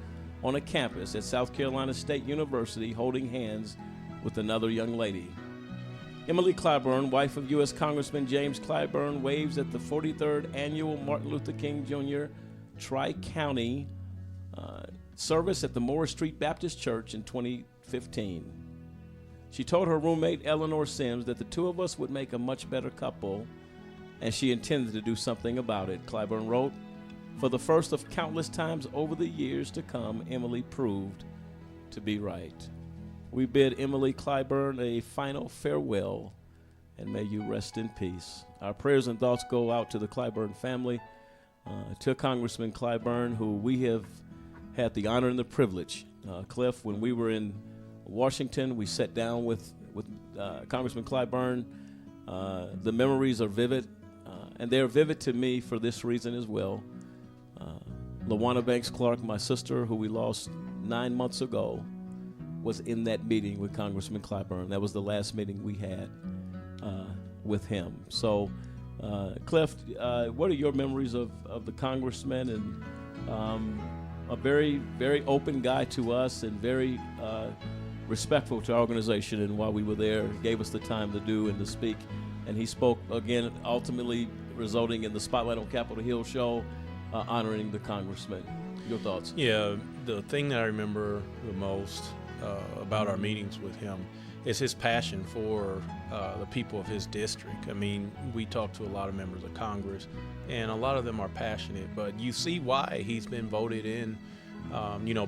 on a campus at South Carolina State University holding hands with another young lady. Emily Clyburn, wife of U.S. Congressman James Clyburn, waves at the 43rd Annual Martin Luther King Jr. Tri-County service at the Morris Street Baptist Church in 2015. She told her roommate, Eleanor Sims, that the two of us would make a much better couple, and she intended to do something about it. Clyburn wrote, "For the first of countless times over the years to come, Emily proved to be right." We bid Emily Clyburn a final farewell, and may you rest in peace. Our prayers and thoughts go out to the Clyburn family, to Congressman Clyburn, who we have had the honor and the privilege. Cliff, when we were in Washington, we sat down with Congressman Clyburn. The memories are vivid, and they're vivid to me for this reason as well. LaWanna Banks Clark, my sister, who we lost 9 months ago, was in that meeting with Congressman Clyburn. That was the last meeting we had with him. So, Cliff, what are your memories of the congressman? And a very, very open guy to us, and very respectful to our organization. And while we were there, he gave us the time to do and to speak. And he spoke again, ultimately resulting in the Spotlight on Capitol Hill show, honoring the congressman. Your thoughts? Yeah, the thing that I remember the most about our meetings with him is his passion for the people of his district. I mean, we talk to a lot of members of Congress, and a lot of them are passionate, but you see why he's been voted in,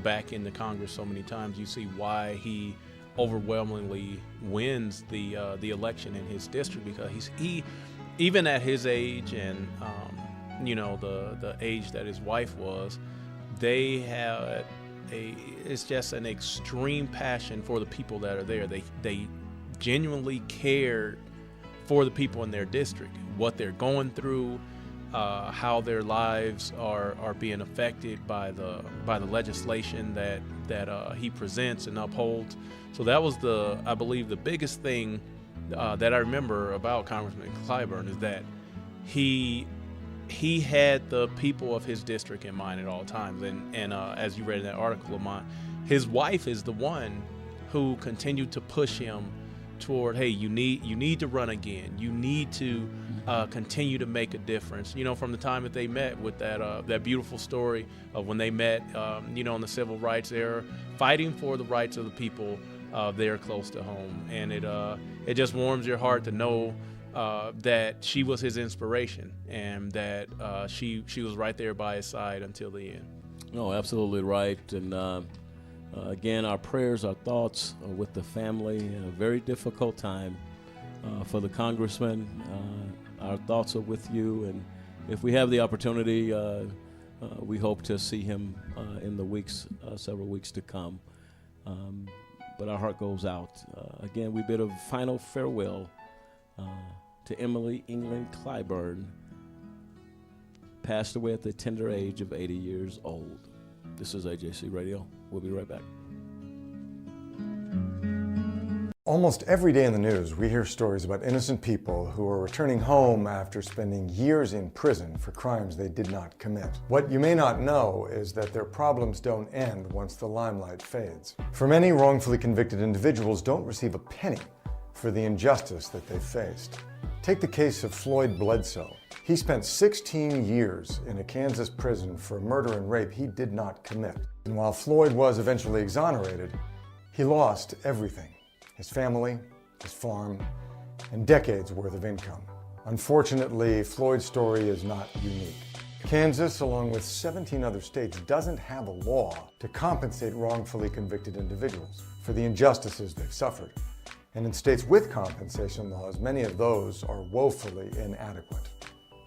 back into Congress so many times. You see why he overwhelmingly wins the election in his district, because he even at his age and the age that his wife was, they had it's just an extreme passion for the people that are there. They genuinely cared for the people in their district, what they're going through, how their lives are being affected by the legislation that he presents and upholds. So that was I believe the biggest thing that I remember about Congressman Clyburn is that he had the people of his district in mind at all times. And as you read in that article of mine, his wife is the one who continued to push him toward, hey, you need to run again. You need to continue to make a difference. From the time that they met, with that beautiful story of when they met, in the civil rights era, fighting for the rights of the people there close to home. And it just warms your heart to know that she was his inspiration, and that she was right there by his side until the end. No, absolutely right. And again, our prayers, our thoughts are with the family in a very difficult time. For the congressman, our thoughts are with you, and if we have the opportunity, we hope to see him in the several weeks to come. But our heart goes out. Again, we bid a final farewell to Emily England Clyburn, passed away at the tender age of 80 years old. This is AJC Radio. We'll be right back. Almost every day in the news, we hear stories about innocent people who are returning home after spending years in prison for crimes they did not commit. What you may not know is that their problems don't end once the limelight fades. For many wrongfully convicted individuals don't receive a penny for the injustice that they faced. Take the case of Floyd Bledsoe. He spent 16 years in a Kansas prison for murder and rape he did not commit. And while Floyd was eventually exonerated, he lost everything: his family, his farm, and decades worth of income. Unfortunately, Floyd's story is not unique. Kansas, along with 17 other states, doesn't have a law to compensate wrongfully convicted individuals for the injustices they've suffered. And in states with compensation laws, many of those are woefully inadequate.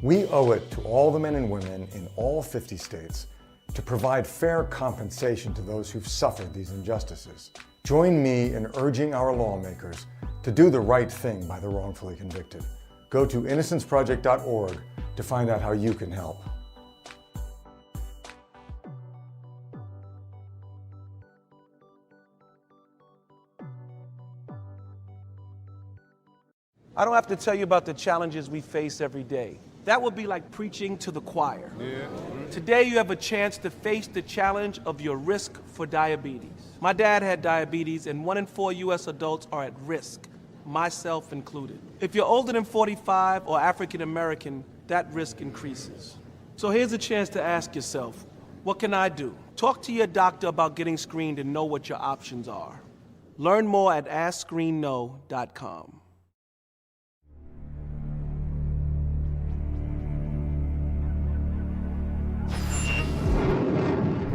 We owe it to all the men and women in all 50 states to provide fair compensation to those who've suffered these injustices. Join me in urging our lawmakers to do the right thing by the wrongfully convicted. Go to innocenceproject.org to find out how you can help. I don't have to tell you about the challenges we face every day. That would be like preaching to the choir. Today you have a chance to face the challenge of your risk for diabetes. My dad had diabetes, and 1 in 4 U.S. adults are at risk, myself included. If you're older than 45 or African American, that risk increases. So here's a chance to ask yourself, what can I do? Talk to your doctor about getting screened and know what your options are. Learn more at AskScreenKnow.com.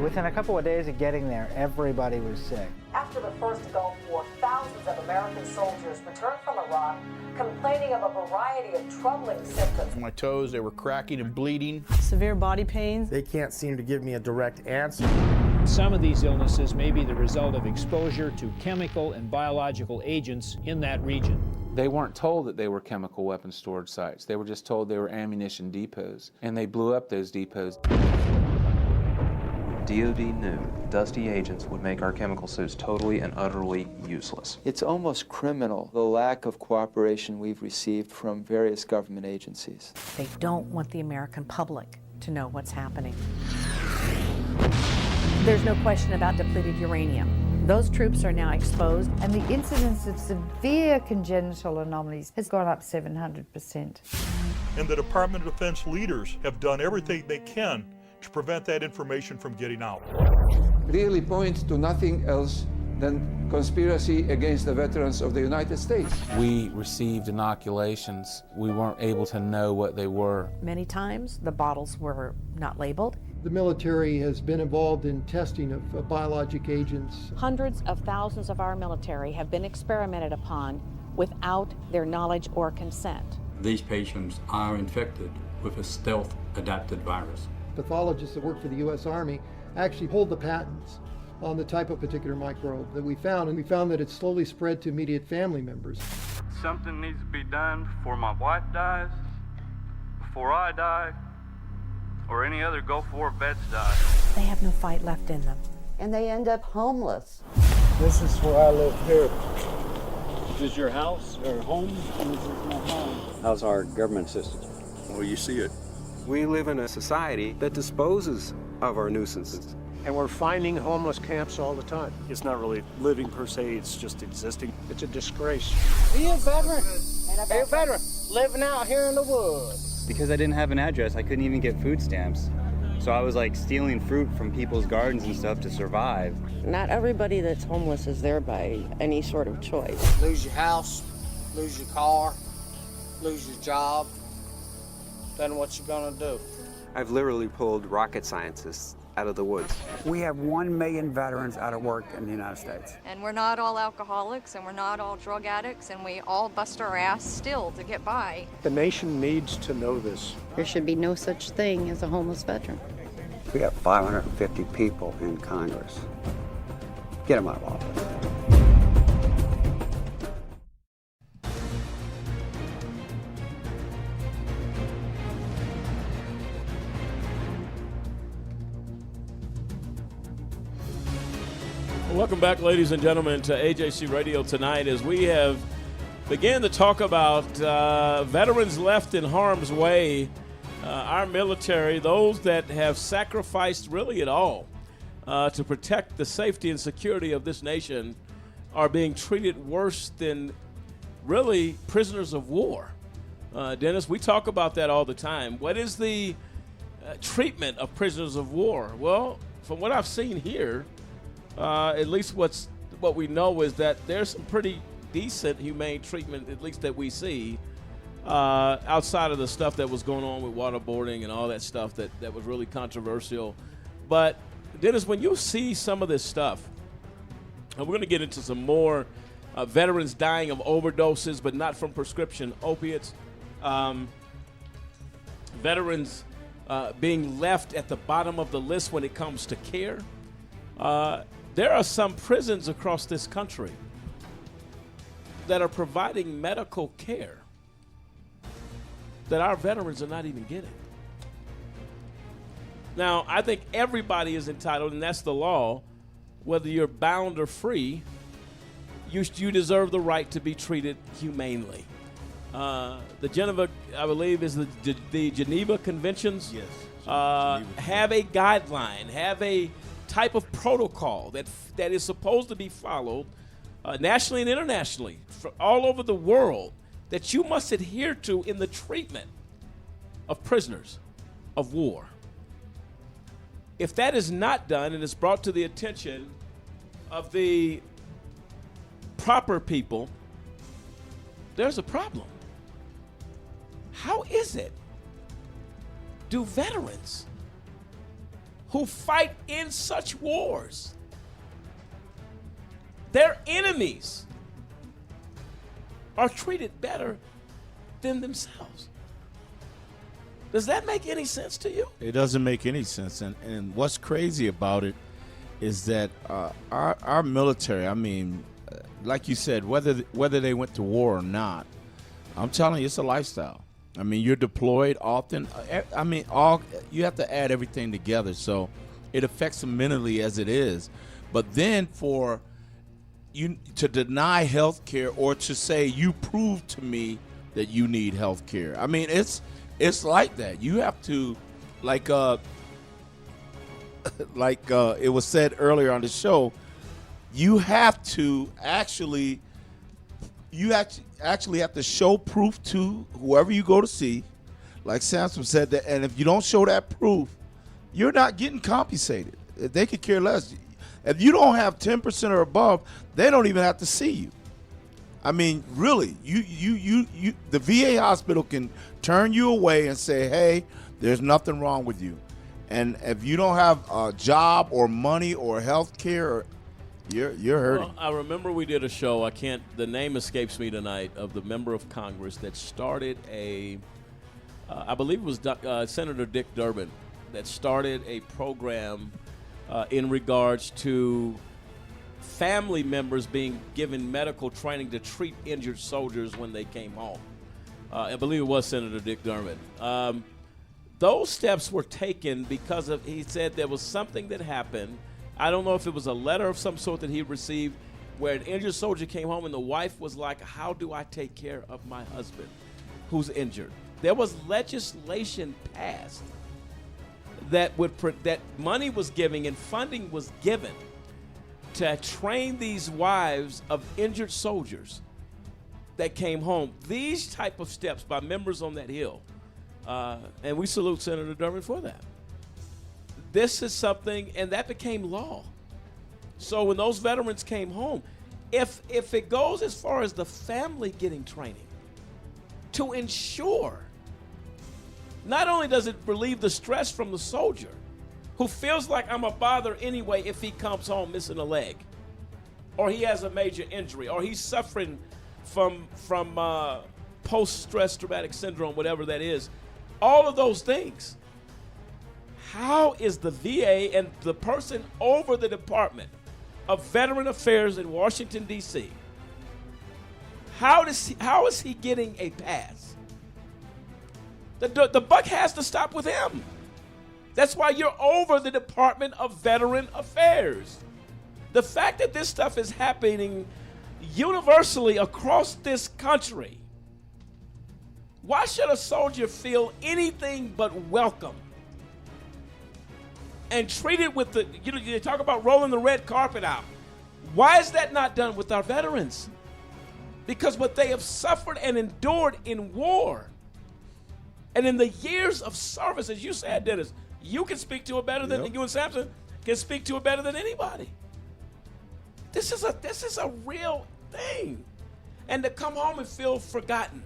Within a couple of days of getting there, everybody was sick. After the first Gulf War, thousands of American soldiers returned from Iraq complaining of a variety of troubling symptoms. My toes, they were cracking and bleeding. Severe body pains. They can't seem to give me a direct answer. Some of these illnesses may be the result of exposure to chemical and biological agents in that region. They weren't told that they were chemical weapon storage sites. They were just told they were ammunition depots, and they blew up those depots. DoD knew dusty agents would make our chemical suits totally and utterly useless. It's almost criminal, the lack of cooperation we've received from various government agencies. They don't want the American public to know what's happening. There's no question about depleted uranium. Those troops are now exposed. And the incidence of severe congenital anomalies has gone up 700%. And the Department of Defense leaders have done everything they can to prevent that information from getting out. Really points to nothing else than conspiracy against the veterans of the United States. We received inoculations. We weren't able to know what they were. Many times the bottles were not labeled. The military has been involved in testing of biologic agents. Hundreds of thousands of our military have been experimented upon without their knowledge or consent. These patients are infected with a stealth-adapted virus. Pathologists that work for the U.S. Army actually hold the patents on the type of particular microbe that we found, and we found that it slowly spread to immediate family members. Something needs to be done before my wife dies, before I die, or any other Gulf War vets die. They have no fight left in them. And they end up homeless. This is where I live here. This is your house or home? This is my home. How's our government system? Well, you see it. We live in a society that disposes of our nuisances. And we're finding homeless camps all the time. It's not really living per se, it's just existing. It's a disgrace. Are you a veteran? Are you a veteran? Living out here in the woods. Because I didn't have an address, I couldn't even get food stamps. So I was like stealing fruit from people's gardens and stuff to survive. Not everybody that's homeless is there by any sort of choice. Lose your house, lose your car, lose your job. Then what you gonna do? I've literally pulled rocket scientists out of the woods. We have 1 million veterans out of work in the United States. And we're not all alcoholics, and we're not all drug addicts, and we all bust our ass still to get by. The nation needs to know this. There should be no such thing as a homeless veteran. We have 550 people in Congress. Get them out of office. Welcome back, ladies and gentlemen, to AJC Radio tonight as we have began to talk about veterans left in harm's way, our military, those that have sacrificed really it all to protect the safety and security of this nation are being treated worse than really prisoners of war. Dennis, we talk about that all the time. What is the treatment of prisoners of war? Well, from what I've seen here, at least what we know is that there's some pretty decent humane treatment, at least that we see, outside of the stuff that was going on with waterboarding and all that stuff that was really controversial. But, Dennis, when you see some of this stuff, and we're going to get into some more veterans dying of overdoses, but not from prescription opiates, veterans being left at the bottom of the list when it comes to care, there are some prisons across this country that are providing medical care that our veterans are not even getting. Now, I think everybody is entitled, and that's the law, whether you're bound or free, you deserve the right to be treated humanely. The Geneva, I believe, is the Geneva Conventions. Yes. Have a guideline, have a type of protocol that is supposed to be followed nationally and internationally all over the world that you must adhere to in the treatment of prisoners of war. If that is not done and is brought to the attention of the proper people, there's a problem. How is it? Do veterans who fight in such wars, their enemies, are treated better than themselves? Does that make any sense to you? It doesn't make any sense. And what's crazy about it is that our military, I mean, like you said, whether they went to war or not, I'm telling you, it's a lifestyle. I mean, you're deployed often. I mean, you have to add everything together, so it affects them mentally as it is. But then for you to deny health care or to say you prove to me that you need health care, I mean, it's like that. You have to, like it was said earlier on the show, you have to actually have to show proof to whoever you go to see. Like Samson said, that, and if you don't show that proof, you're not getting compensated. They could care less. If you don't have 10% or above, they don't even have to see you. I mean, really, you the VA hospital can turn you away and say, hey, there's nothing wrong with you. And if you don't have a job or money or health care, you're hurting. Well, I remember we did a show, the name escapes me tonight, of the member of Congress that started I believe it was Senator Dick Durbin, that started a program in regards to family members being given medical training to treat injured soldiers when they came home. I believe it was Senator Dick Durbin. Those steps were taken because he said there was something that happened. I don't know if it was a letter of some sort that he received where an injured soldier came home and the wife was like, how do I take care of my husband who's injured? There was legislation passed that money was given and funding was given to train these wives of injured soldiers that came home. These type of steps by members on that Hill, and we salute Senator Durbin for that. This is something, and that became law. So when those veterans came home, if it goes as far as the family getting training to ensure, not only does it relieve the stress from the soldier who feels like I'm a bother anyway if he comes home missing a leg, or he has a major injury, or he's suffering from post-stress traumatic syndrome, whatever that is, all of those things. How is the VA and the person over the Department of Veteran Affairs in Washington, D.C., how is he getting a pass? The buck has to stop with him. That's why you're over the Department of Veteran Affairs. The fact that this stuff is happening universally across this country, why should a soldier feel anything but welcome and treated with you talk about rolling the red carpet out. Why is that not done with our veterans? Because what they have suffered and endured in war and in the years of service, as you said, Dennis, you can speak to it better than you and Samson can speak to it better than anybody. This is a real thing. And to come home and feel forgotten.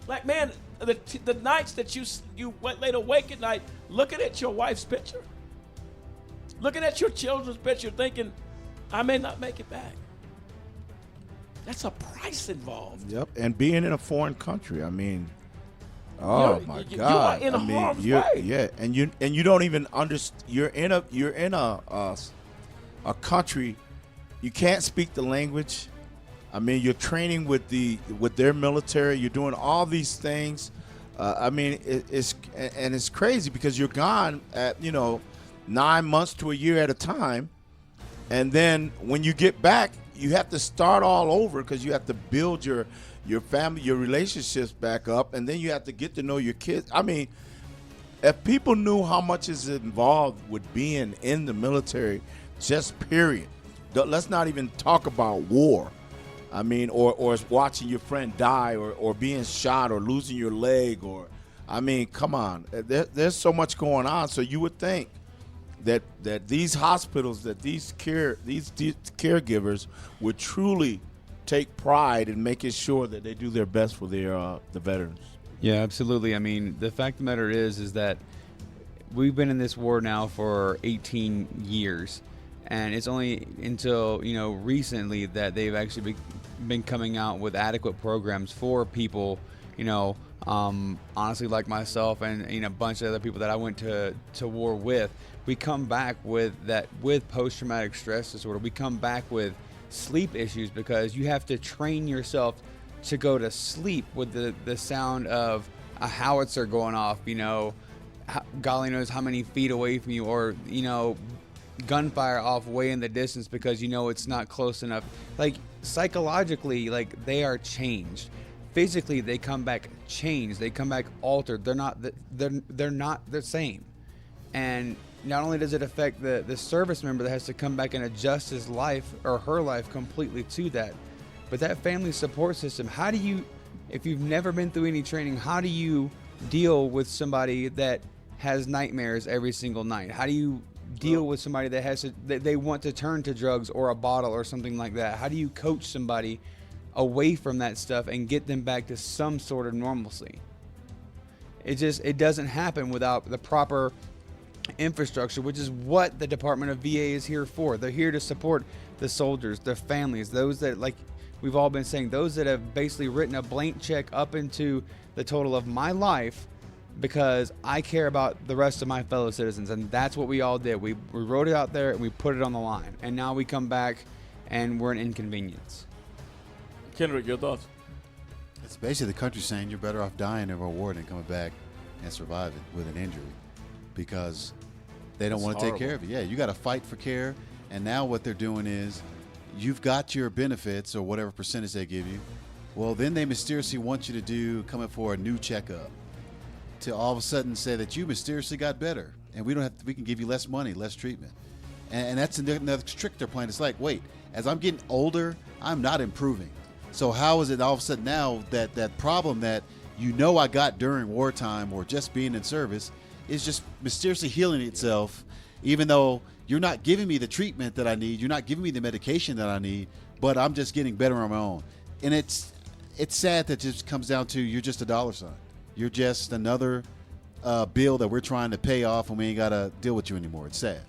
Like, man, the nights that you laid awake at night looking at your wife's picture, looking at your children's picture, thinking, I may not make it back. That's a price involved. Yep, and being in a foreign country, I mean, oh my God! You are in harm's way. Yeah, and you don't even understand. You're in a country, you can't speak the language. I mean, you're training with their military. You're doing all these things. I mean, it's crazy because you're gone at 9 months to a year at a time, and then when you get back, you have to start all over because you have to build your your family, your relationships back up, and then you have to get to know your kids. I mean, if people knew how much is involved with being in the military, just period. Let's not even talk about war. I mean, or watching your friend die, or being shot, or losing your leg, or, I mean, come on. There's so much going on. So you would think that these hospitals, that these caregivers would truly take pride in making sure that they do their best for the veterans. Yeah, absolutely. I mean, the fact of the matter is that we've been in this war now for 18 years, and it's only until, recently that they've actually been coming out with adequate programs for people, honestly, like myself and a bunch of other people that I went to war with. We come back with post-traumatic stress disorder. We come back with sleep issues because you have to train yourself to go to sleep with the sound of a howitzer going off, golly knows how many feet away from you, or, gunfire off way in the distance because it's not close enough. Like, psychologically, like, they are changed. Physically, they come back changed. They come back altered. They're not the same. And not only does it affect the service member that has to come back and adjust his life or her life completely to that, but that family support system, how do you, if you've never been through any training, how do you deal with somebody that has nightmares every single night? How do you deal with somebody that they want to turn to drugs or a bottle or something like that? How do you coach somebody away from that stuff and get them back to some sort of normalcy? It doesn't happen without the proper infrastructure, which is what the Department of VA is here for. They're here to support the soldiers, their families, those that, like we've all been saying, those that have basically written a blank check up into the total of my life because I care about the rest of my fellow citizens. And that's what we all did. We wrote it out there and we put it on the line. And now we come back and we're an inconvenience. Kendrick, your thoughts? It's basically the country saying you're better off dying of a war than coming back and surviving with an injury, because they don't want to take care of you. Yeah, you got to fight for care. And now what they're doing is, you've got your benefits or whatever percentage they give you. Well, then they mysteriously want you to come in for a new checkup, to all of a sudden say that you mysteriously got better, and we can give you less money, less treatment. And that's another trick they're playing. It's like, wait, as I'm getting older, I'm not improving. So how is it all of a sudden now that problem that I got during wartime or just being in service is just mysteriously healing itself, even though you're not giving me the treatment that I need, you're not giving me the medication that I need, but I'm just getting better on my own. And it's sad that it just comes down to you're just a dollar sign. You're just another bill that we're trying to pay off, and we ain't got to deal with you anymore. It's sad.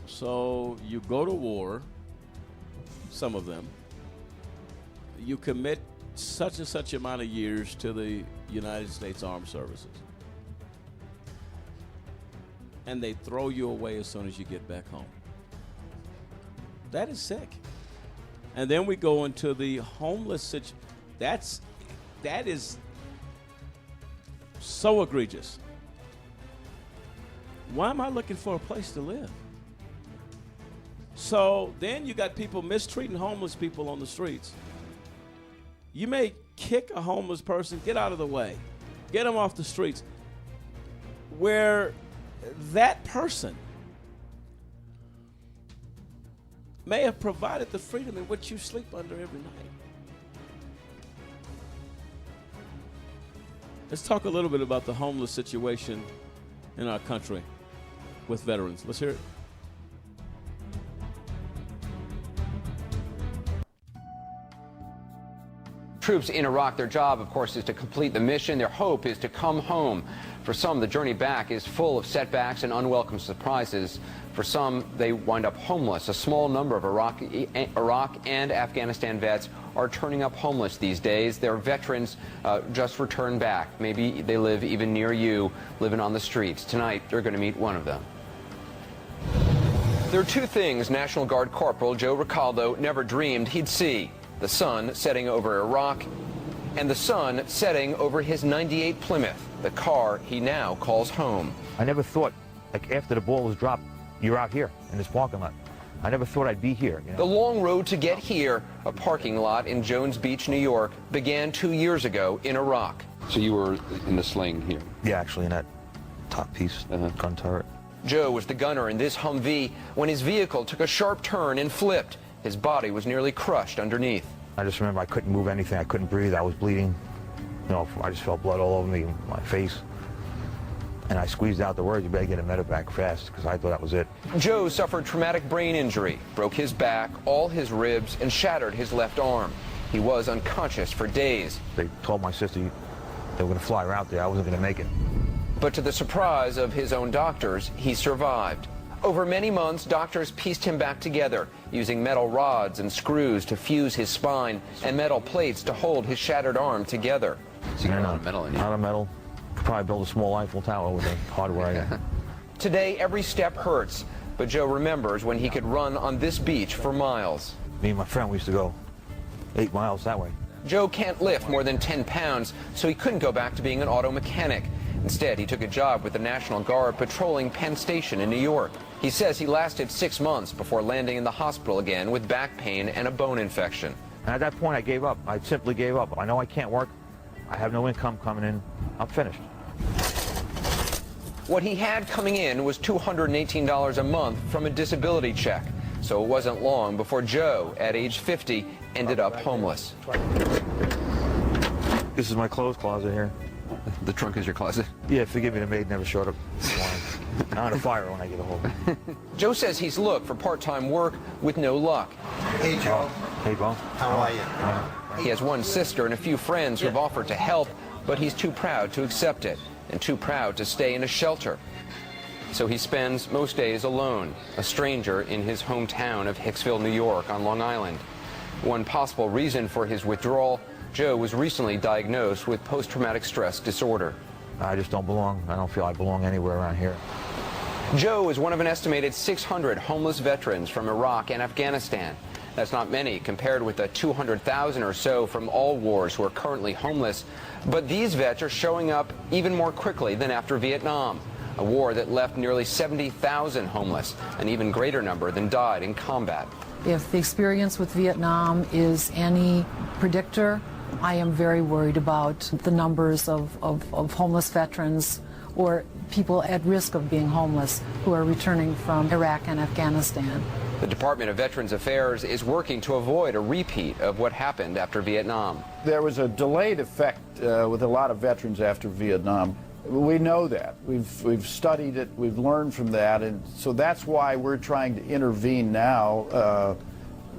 So you go to war, some of them. You commit such and such amount of years to the United States Armed Services, and they throw you away as soon as you get back home. That is sick. And then we go into the homeless situation. That is so egregious. Why am I looking for a place to live? So then you got people mistreating homeless people on the streets. You may kick a homeless person, get out of the way, get them off the streets, where that person may have provided the freedom in which you sleep under every night. Let's talk a little bit about the homeless situation in our country with veterans. Let's hear it. Troops in Iraq, their job, of course, is to complete the mission. Their hope is to come home. For some, the journey back is full of setbacks and unwelcome surprises. For some, they wind up homeless. A small number of Iraq and Afghanistan vets are turning up homeless these days. They're veterans just returned back. Maybe they live even near you, living on the streets. Tonight, they're going to meet one of them. There are two things National Guard Corporal Joe Ricaldo never dreamed he'd see: the sun setting over Iraq and the sun setting over his '98 Plymouth, the car he now calls home. I never thought, like, after the ball was dropped, you're out here in this parking lot. I never thought I'd be here. You know? The long road to get here, a parking lot in Jones Beach, New York, began 2 years ago in Iraq. So you were in the sling here? Yeah, actually in that top piece, gun turret. Joe was the gunner in this Humvee when his vehicle took a sharp turn and flipped. His body was nearly crushed underneath. I just remember I couldn't move anything. I couldn't breathe. I was bleeding. You know, I just felt blood all over me, my face. And I squeezed out the words, "You better get a medevac fast," because I thought that was it. Joe suffered traumatic brain injury, broke his back, all his ribs, and shattered his left arm. He was unconscious for days. They told my sister they were going to fly her out there. I wasn't going to make it. But to the surprise of his own doctors, he survived. Over many months, doctors pieced him back together, using metal rods and screws to fuse his spine and metal plates to hold his shattered arm together. So you got a lot of metal in you. A lot of metal. Could probably build a small Eiffel Tower with the hardware I got. Today, every step hurts, but Joe remembers when he could run on this beach for miles. Me and my friend, we used to go 8 miles that way. Joe can't lift more than 10 pounds, so he couldn't go back to being an auto mechanic. Instead, he took a job with the National Guard patrolling Penn Station in New York. He says he lasted 6 months before landing in the hospital again with back pain and a bone infection. And at that point, I gave up. I simply gave up. I know I can't work. I have no income coming in. I'm finished. What he had coming in was $218 a month from a disability check. So it wasn't long before Joe, at age 50, ended up homeless. This is my clothes closet here. The trunk is your closet? Yeah, forgive me, the maid never showed up. I'm on a fire when I get a hold of it. Joe says he's looked for part-time work with no luck. Hey, Joe. Hey, Bo. How are you? He has one sister and a few friends who've offered to help, but he's too proud to accept it and too proud to stay in a shelter. So he spends most days alone, a stranger in his hometown of Hicksville, New York on Long Island. One possible reason for his withdrawal, Joe was recently diagnosed with post-traumatic stress disorder. I just don't belong. I don't feel I belong anywhere around here. Joe is one of an estimated 600 homeless veterans from Iraq and Afghanistan. That's not many compared with the 200,000 or so from all wars who are currently homeless. But these vets are showing up even more quickly than after Vietnam, a war that left nearly 70,000 homeless, an even greater number than died in combat. If the experience with Vietnam is any predictor, I am very worried about the numbers of homeless veterans or people at risk of being homeless who are returning from Iraq and Afghanistan. The Department of Veterans Affairs is working to avoid a repeat of what happened after Vietnam. There was a delayed effect with a lot of veterans after Vietnam. We know that. We've studied it. We've learned from that. And so that's why we're trying to intervene now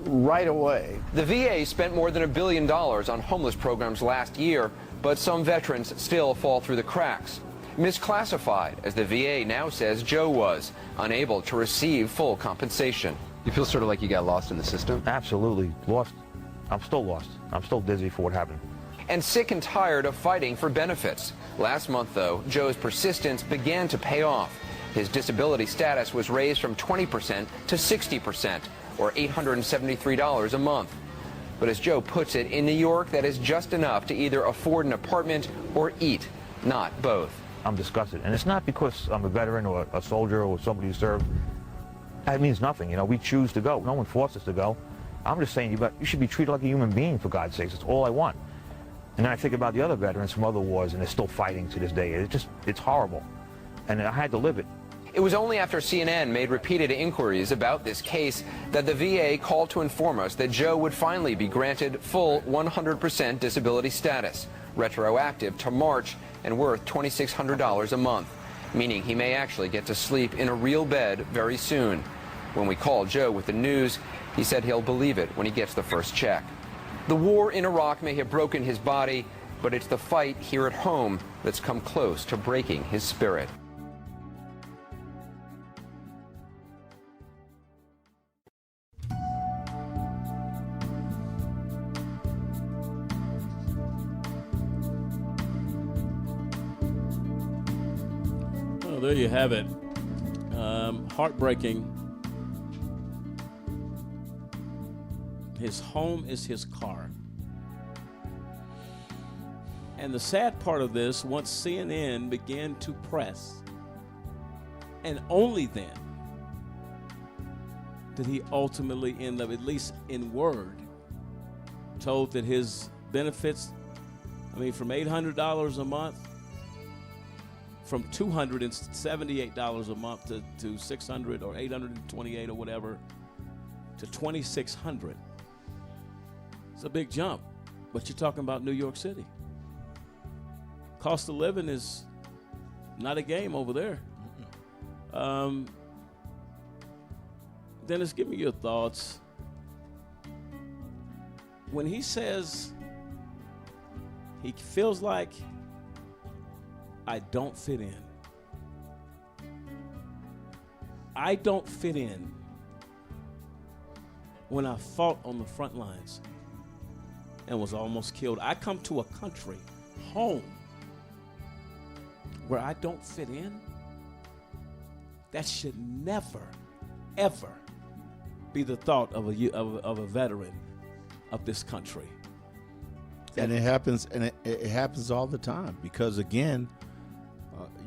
right away. The VA spent more than $1 billion on homeless programs last year, but some veterans still fall through the cracks. Misclassified, as the VA now says Joe was, unable to receive full compensation. You feel sort of like you got lost in the system? Absolutely. Lost. I'm still lost. I'm still dizzy for what happened. And sick and tired of fighting for benefits. Last month, though, Joe's persistence began to pay off. His disability status was raised from 20% to 60%, or $873 a month. But as Joe puts it, in New York, that is just enough to either afford an apartment or eat, not both. I'm disgusted. And it's not because I'm a veteran or a soldier or somebody who served. That means nothing. You know, we choose to go. No one forced us to go. I'm just saying you should be treated like a human being, for God's sakes. That's all I want. And then I think about the other veterans from other wars, and they're still fighting to this day. It's horrible. And I had to live it. It was only after CNN made repeated inquiries about this case that the VA called to inform us that Joe would finally be granted full 100% disability status, retroactive to March and worth $2,600 a month, meaning he may actually get to sleep in a real bed very soon. When we called Joe with the news, he said he'll believe it when he gets the first check. The war in Iraq may have broken his body, but it's the fight here at home that's come close to breaking his spirit. Well, there you have it. Heartbreaking. His home is his car. And the sad part of this, once CNN began to press, and only then did he ultimately end up, at least in word, told that his benefits, from $800 a month, from $278 a month to $600 or $828 or whatever, to $2,600. It's a big jump, but you're talking about New York City. Cost of living is not a game over there. Dennis, give me your thoughts. When he says he feels like I don't fit in. I don't fit in when I fought on the front lines and was almost killed. I come to a country, home, where I don't fit in. That should never, ever be the thought of a veteran of this country. And it happens, and it happens all the time because, again,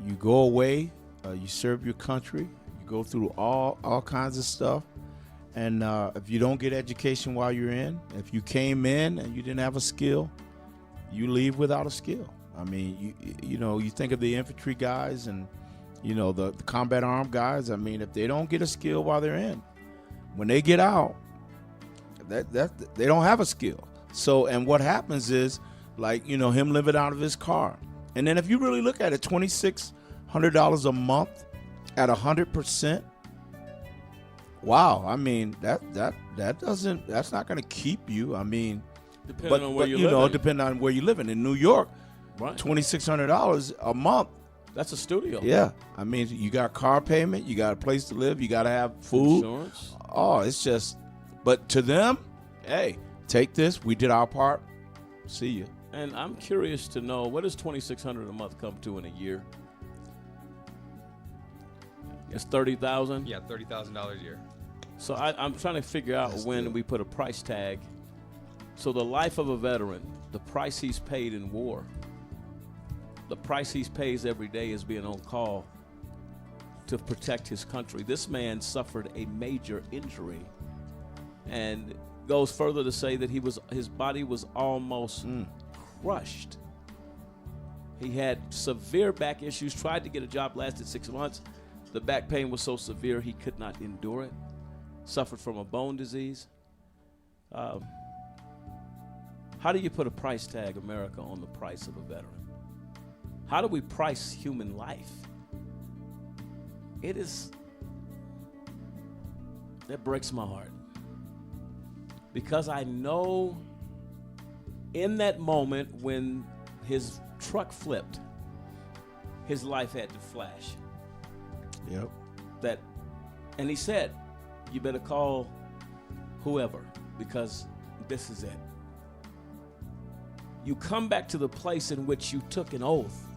you go away, you serve your country, you go through all kinds of stuff, and if you don't get education while you're in, if you came in and you didn't have a skill, you leave without a skill. You think of the infantry guys and the combat armed guys. If they don't get a skill while they're in, when they get out, that they don't have a skill. So, and what happens is, him living out of his car. And then if you really look at it, $2,600 a month at 100%. Wow, that's not going to keep you. Depending on where you live. Depending on where you live in New York, right. $2,600 a month. That's a studio. Yeah, you got car payment, you got a place to live, you got to have food. Insurance. Oh, it's just. But to them, hey, take this. We did our part. See you. And I'm curious to know, what does $2,600 a month come to in a year? It's $30,000. Yeah, $30,000 a year. So I'm trying to figure out when we put a price tag. So the life of a veteran, the price he's paid in war, the price he pays every day is being on call to protect his country. This man suffered a major injury, and goes further to say that his body was almost crushed. He had severe back issues, tried to get a job, lasted 6 months. The back pain was so severe he could not endure it. Suffered from a bone disease. How do you put a price tag, America, on the price of a veteran? How do we price human life? That breaks my heart. Because I know in that moment when his truck flipped, his life had to flash. Yep. And he said, you better call whoever, because this is it. You come back to the place in which you took an oath.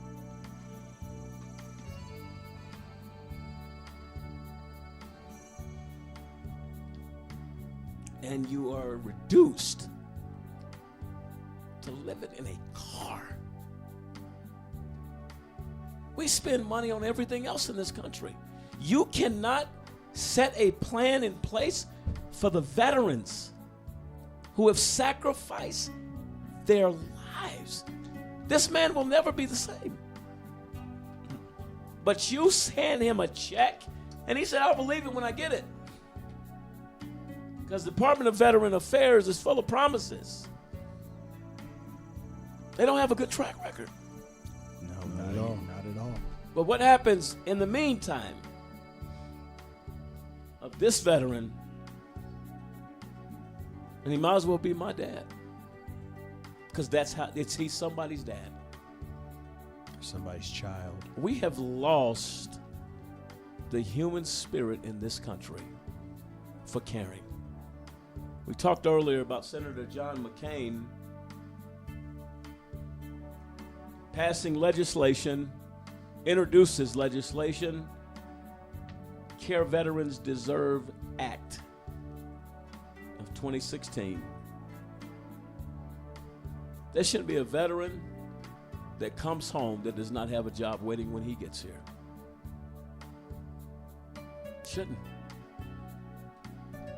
And you are reduced to living in a car. We spend money on everything else in this country. You cannot set a plan in place for the veterans who have sacrificed their lives. This man will never be the same. But you hand him a check, and he said, I'll believe it when I get it. Because the Department of Veteran Affairs is full of promises. They don't have a good track record. No, not at all. Not at all. But what happens in the meantime of this veteran, and he might as well be my dad. Because he's somebody's dad. Somebody's child. We have lost the human spirit in this country for caring. We talked earlier about Senator John McCain passing legislation, introduces legislation, Care Veterans Deserve Act of 2016. There shouldn't be a veteran that comes home that does not have a job waiting when he gets here. Shouldn't.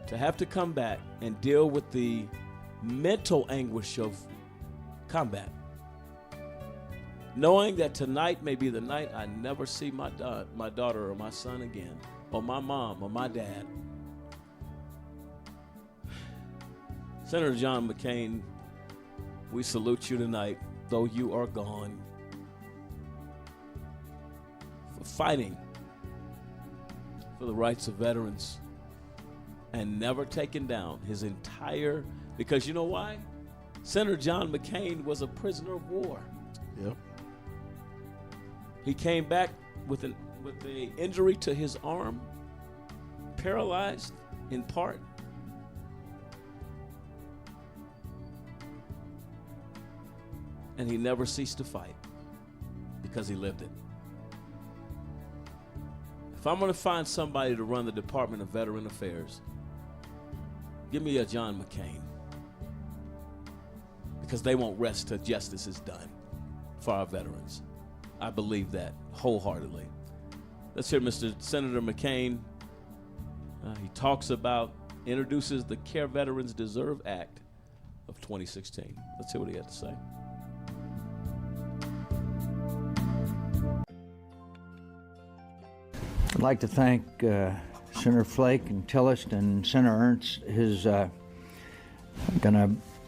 to have to come back and deal with the mental anguish of combat, knowing that tonight may be the night I never see my daughter or my son again, or my mom or my dad. Senator John McCain, we salute you tonight, though you are gone, for fighting for the rights of veterans and never taking down his entire, because you know why? Senator John McCain was a prisoner of war. Yep. He came back with an injury to his arm, paralyzed in part. And he never ceased to fight because he lived it. If I'm going to find somebody to run the Department of Veteran Affairs, give me a John McCain, because they won't rest till justice is done for our veterans. I believe that wholeheartedly. Let's hear Mr. Senator McCain. He introduces the Care Veterans Deserve Act of 2016. Let's hear what he had to say. I'd like to thank Senator Flake and Tillist and Senator Ernst.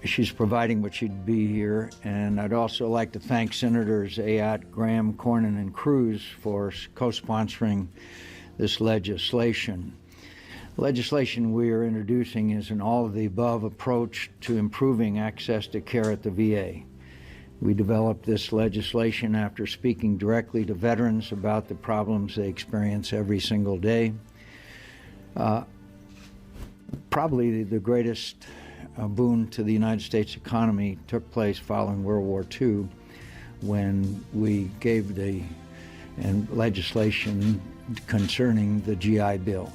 She's providing what she'd be here, and I'd also like to thank Senators Ayotte, Graham, Cornyn, and Cruz for co-sponsoring this legislation. The legislation we are introducing is an all-of-the-above approach to improving access to care at the VA. We developed this legislation after speaking directly to veterans about the problems they experience every single day. Probably the greatest boon to the United States economy took place following World War II, when we gave the legislation concerning the GI Bill,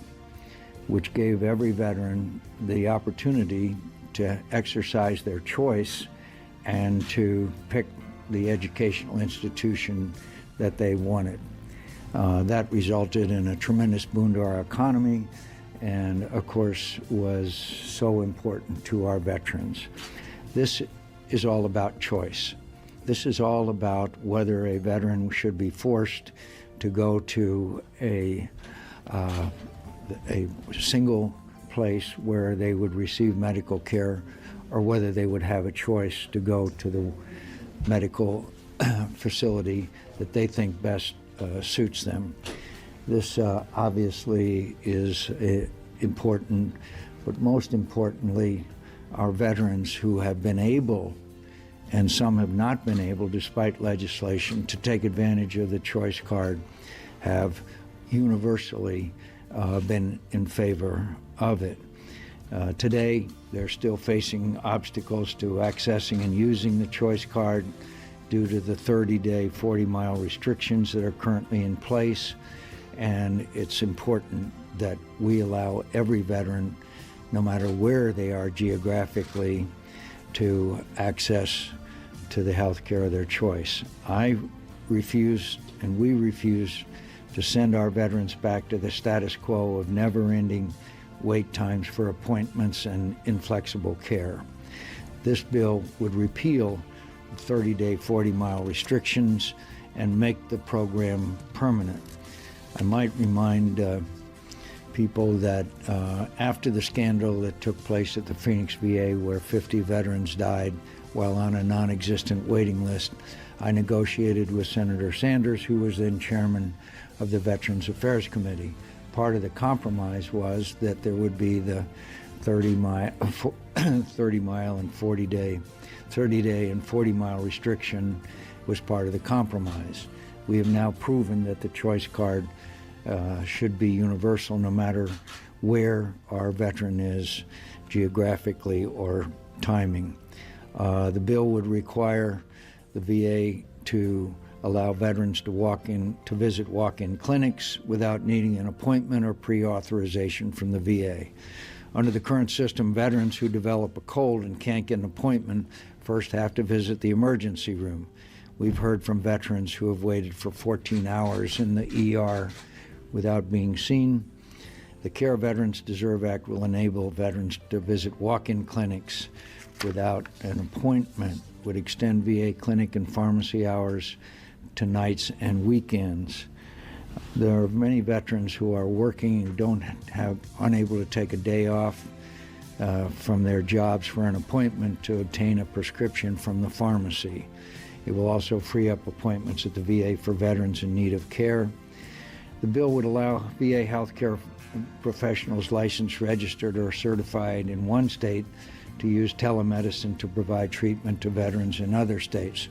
which gave every veteran the opportunity to exercise their choice and to pick the educational institution that they wanted. That resulted in a tremendous boon to our economy, and of course was so important to our veterans. This is all about choice. This is all about whether a veteran should be forced to go to a single place where they would receive medical care, or whether they would have a choice to go to the medical facility that they think best suits them. This obviously is important, but most importantly, our veterans who have been able, and some have not been able, despite legislation, to take advantage of the choice card, have universally been in favor of it. Today, they're still facing obstacles to accessing and using the choice card due to the 30-day, 40-mile restrictions that are currently in place. And it's important that we allow every veteran, no matter where they are geographically, to access to the health care of their choice. I refuse, and we refuse, to send our veterans back to the status quo of never-ending wait times for appointments and inflexible care. This bill would repeal 30-day, 40-mile restrictions and make the program permanent. I might remind people that after the scandal that took place at the Phoenix VA, where 50 veterans died while on a non-existent waiting list, I negotiated with Senator Sanders, who was then chairman of the Veterans Affairs Committee. Part of the compromise was that there would be the 30-day and 40-day and 40-mile restriction was part of the compromise. We have now proven that the choice card should be universal, no matter where our veteran is geographically or timing. The bill would require the VA to allow veterans to visit walk-in clinics without needing an appointment or pre-authorization from the VA. Under the current system, veterans who develop a cold and can't get an appointment first have to visit the emergency room. We've heard from veterans who have waited for 14 hours in the ER without being seen. The Care Veterans Deserve Act will enable veterans to visit walk-in clinics without an appointment, would extend VA clinic and pharmacy hours to nights and weekends. There are many veterans who are working who unable to take a day off from their jobs for an appointment to obtain a prescription from the pharmacy. It will also free up appointments at the VA for veterans in need of care. The bill would allow VA healthcare professionals licensed, registered, or certified in one state to use telemedicine to provide treatment to veterans in other states.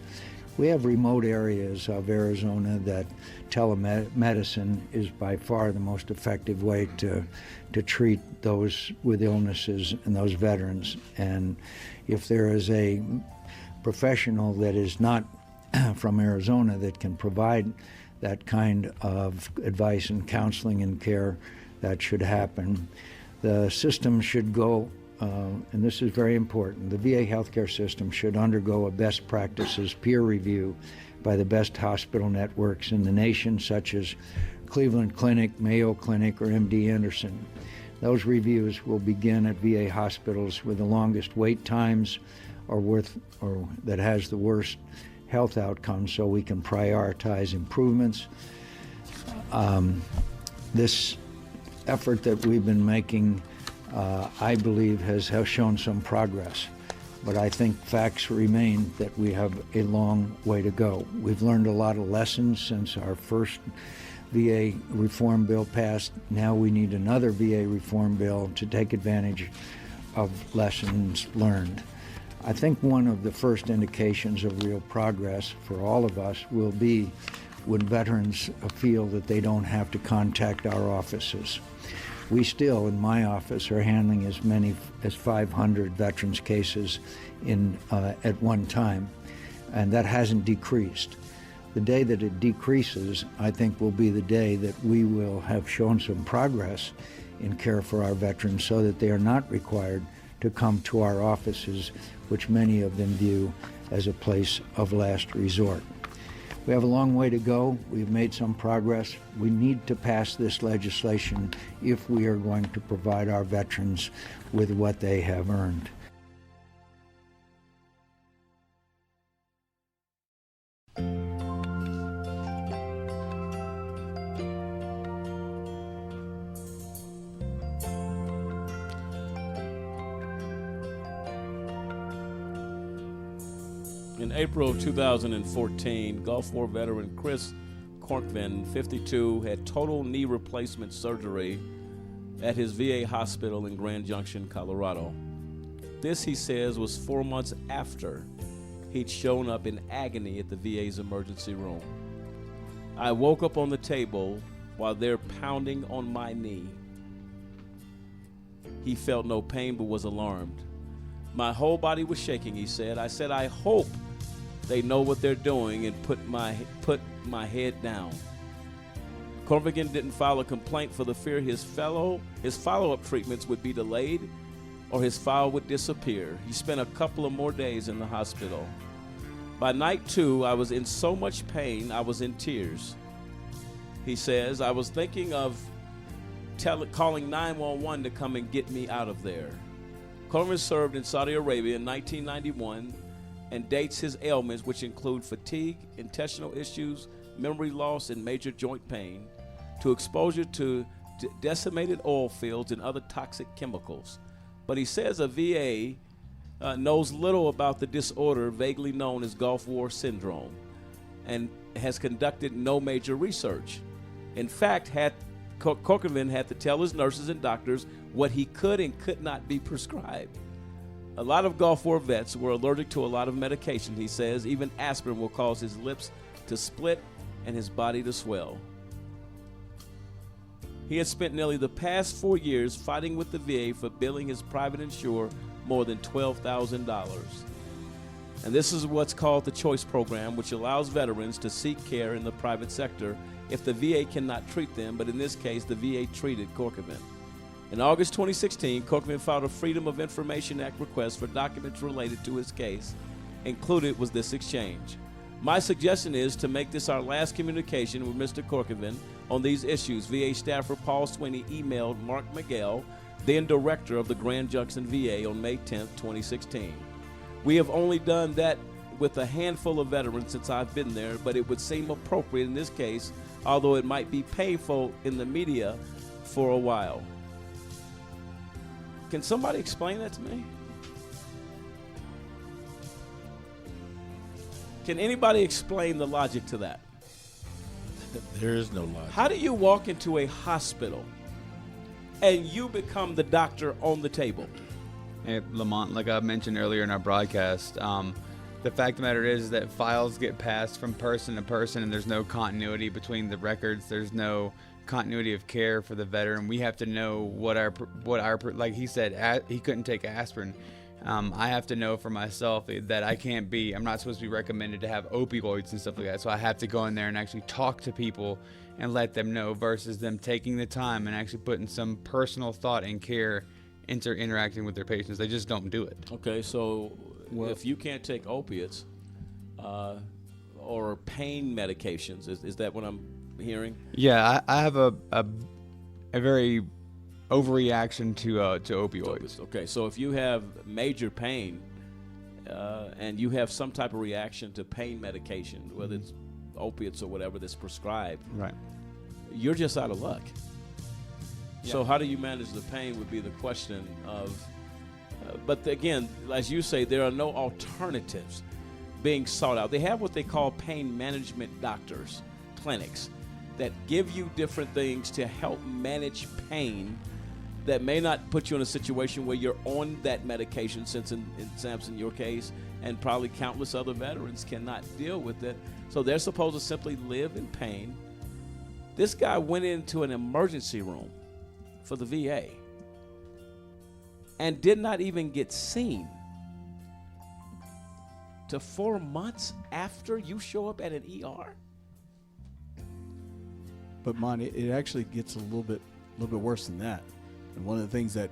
We have remote areas of Arizona that telemedicine is by far the most effective way to treat those with illnesses and those veterans. And if there is a professional that is not from Arizona that can provide that kind of advice and counseling and care, that should happen. The system should go, and this is very important, the VA healthcare system should undergo a best practices peer review by the best hospital networks in the nation, such as Cleveland Clinic, Mayo Clinic, or MD Anderson. Those reviews will begin at VA hospitals with the longest wait times or that has the worst health outcomes, so we can prioritize improvements. This effort that we've been making, I believe, has shown some progress. But I think facts remain that we have a long way to go. We've learned a lot of lessons since our first VA reform bill passed. Now we need another VA reform bill to take advantage of lessons learned. I think one of the first indications of real progress for all of us will be when veterans feel that they don't have to contact our offices. We still, in my office, are handling as many as 500 veterans cases at one time, and that hasn't decreased. The day that it decreases, I think, will be the day that we will have shown some progress in care for our veterans so that they are not required to come to our offices, which many of them view as a place of last resort. We have a long way to go. We've made some progress. We need to pass this legislation if we are going to provide our veterans with what they have earned. In April of 2014, Gulf War veteran Chris Corkvin, 52, had total knee replacement surgery at his VA hospital in Grand Junction, Colorado. This, he says, was 4 months after he'd shown up in agony at the VA's emergency room. I woke up on the table while they're pounding on my knee. He felt no pain but was alarmed. My whole body was shaking, he said. I said, I hope they know what they're doing, and put my head down. Corvigan didn't file a complaint for the fear his follow-up treatments would be delayed or his file would disappear. He spent a couple of more days in the hospital. By night 2, I was in so much pain, I was in tears. He says, I was thinking of calling 911 to come and get me out of there. Corvigan served in Saudi Arabia in 1991 and dates his ailments, which include fatigue, intestinal issues, memory loss, and major joint pain, to exposure to decimated oil fields and other toxic chemicals. But he says a VA knows little about the disorder vaguely known as Gulf War syndrome and has conducted no major research. In fact, Corcoran had to tell his nurses and doctors what he could and could not be prescribed. A lot of Gulf War vets were allergic to a lot of medication, he says. Even aspirin will cause his lips to split and his body to swell. He had spent nearly the past 4 years fighting with the VA for billing his private insurer more than $12,000. And this is what's called the Choice Program, which allows veterans to seek care in the private sector if the VA cannot treat them, but in this case, the VA treated Corcoran. In August 2016, Corcoran filed a Freedom of Information Act request for documents related to his case. Included was this exchange. My suggestion is to make this our last communication with Mr. Corcovan on these issues. VA staffer Paul Sweeney emailed Mark Miguel, then director of the Grand Junction VA, on May 10th, 2016. We have only done that with a handful of veterans since I've been there, but it would seem appropriate in this case, although it might be painful in the media for a while. Can somebody explain that to me? Can anybody explain the logic to that? There is no logic. How do you walk into a hospital and you become the doctor on the table? Hey, Lamont, like I mentioned earlier in our broadcast, the fact of the matter is that files get passed from person to person, and there's no continuity between the records. There's no continuity of care for the veteran. We have to know what our like he said, he couldn't take aspirin. I have to know for myself that I'm not supposed to be recommended to have opioids and stuff like that. So I have to go in there and actually talk to people and let them know, versus them taking the time and actually putting some personal thought and care into interacting with their patients. They just don't do it. Okay, so if you can't take opiates or pain medications, is that what I'm hearing? Yeah, I have a very overreaction to opioids. Okay, so if you have major pain and you have some type of reaction to pain medication, whether it's opiates or whatever that's prescribed, right, you're just out of luck. Yeah. So how do you manage the pain would be the question of, but again, as you say, there are no alternatives being sought out. They have what they call pain management doctors, clinics, that give you different things to help manage pain that may not put you in a situation where you're on that medication, since in Samson, your case, and probably countless other veterans cannot deal with it. So they're supposed to simply live in pain. This guy went into an emergency room for the VA and did not even get seen to 4 months after you show up at an ER. But Mon, it actually gets a little bit worse than that. And one of the things that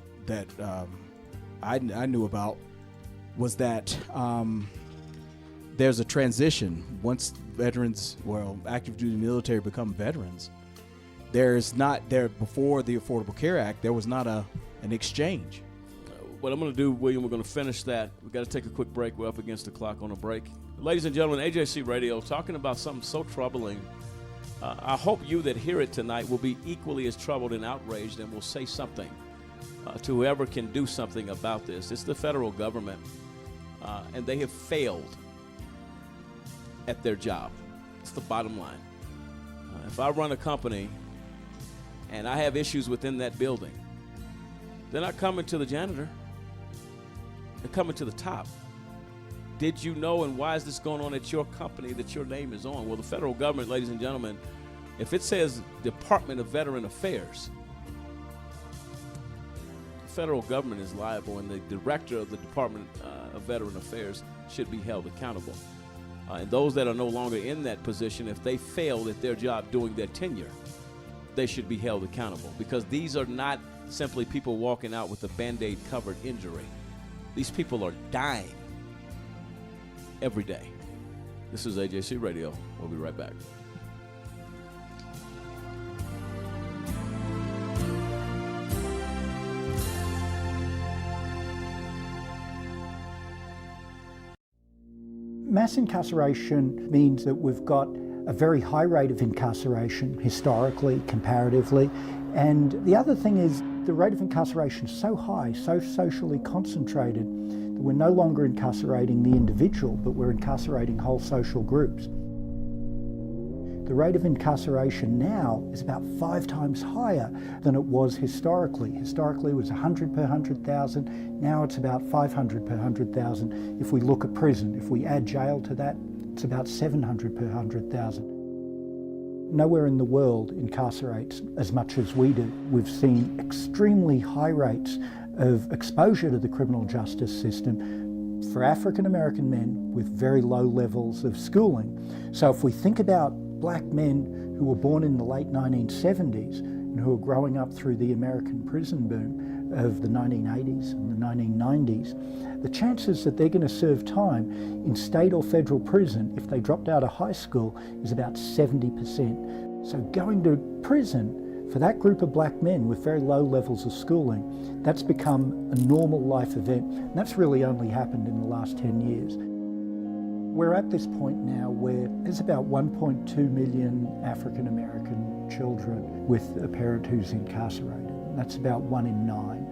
I knew about was that there's a transition once veterans, active duty military become veterans. There's not there before the Affordable Care Act. There was not an exchange. What I'm going to do, William, we're going to finish that. We've got to take a quick break. We're up against the clock on a break. Ladies and gentlemen, AJC Radio, talking about something so troubling. I hope you that hear it tonight will be equally as troubled and outraged and will say something to whoever can do something about this. It's the federal government, and they have failed at their job. It's the bottom line. If I run a company and I have issues within that building, they're not coming to the janitor. They're coming to the top. Did you know, and why is this going on at your company that your name is on? Well, the federal government, ladies and gentlemen, if it says Department of Veteran Affairs, the federal government is liable, and the director of the Department of Veteran Affairs should be held accountable. And those that are no longer in that position, if they failed at their job during their tenure, they should be held accountable, because these are not simply people walking out with a Band-Aid covered injury. These people are dying every day. This is AJC Radio. We'll be right back. Mass incarceration means that we've got a very high rate of incarceration historically, comparatively. And the other thing is the rate of incarceration is so high, so socially concentrated, that we're no longer incarcerating the individual, but we're incarcerating whole social groups. The rate of incarceration now is about 5 times higher than it was historically. Historically it was 100 per 100,000, now it's about 500 per 100,000. If we look at prison, if we add jail to that, it's about 700 per 100,000. Nowhere in the world incarcerates as much as we do. We've seen extremely high rates of exposure to the criminal justice system for African American men with very low levels of schooling. So if we think about black men who were born in the late 1970s and who are growing up through the American prison boom, of the 1980s and the 1990s, the chances that they're going to serve time in state or federal prison if they dropped out of high school is about 70%. So going to prison for that group of black men with very low levels of schooling, that's become a normal life event. And that's really only happened in the last 10 years. We're at this point now where there's about 1.2 million African American children with a parent who's incarcerated. That's about 1 in 9.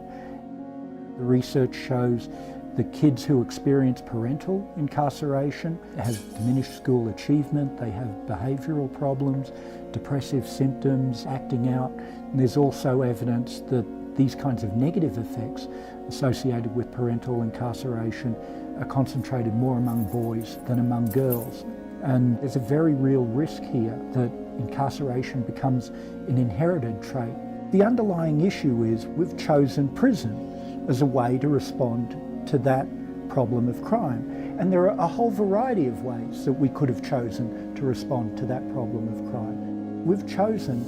The research shows the kids who experience parental incarceration have diminished school achievement, they have behavioural problems, depressive symptoms, acting out. And there's also evidence that these kinds of negative effects associated with parental incarceration are concentrated more among boys than among girls. And there's a very real risk here that incarceration becomes an inherited trait. The underlying issue is we've chosen prison as a way to respond to that problem of crime. And there are a whole variety of ways that we could have chosen to respond to that problem of crime. We've chosen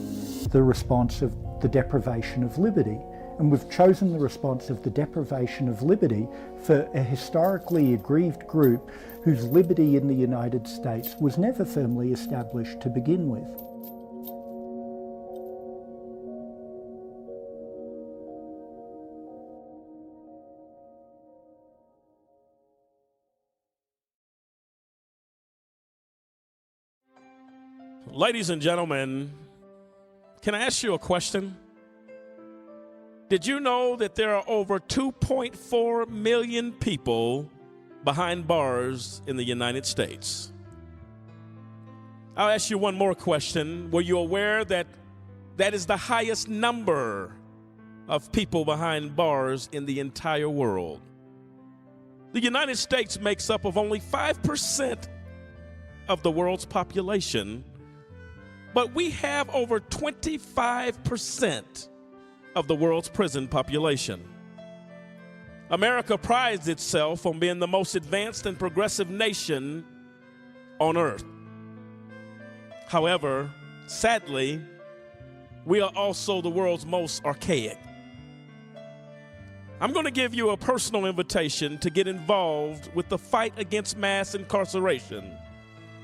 the response of the deprivation of liberty. And we've chosen the response of the deprivation of liberty for a historically aggrieved group whose liberty in the United States was never firmly established to begin with. Ladies and gentlemen, can I ask you a question? Did you know that there are over 2.4 million people behind bars in the United States? I'll ask you one more question. Were you aware that that is the highest number of people behind bars in the entire world? The United States makes up of only 5% of the world's population, but we have over 25% of the world's prison population. America prides itself on being the most advanced and progressive nation on earth. However, sadly, we are also the world's most archaic. I'm going to give you a personal invitation to get involved with the fight against mass incarceration.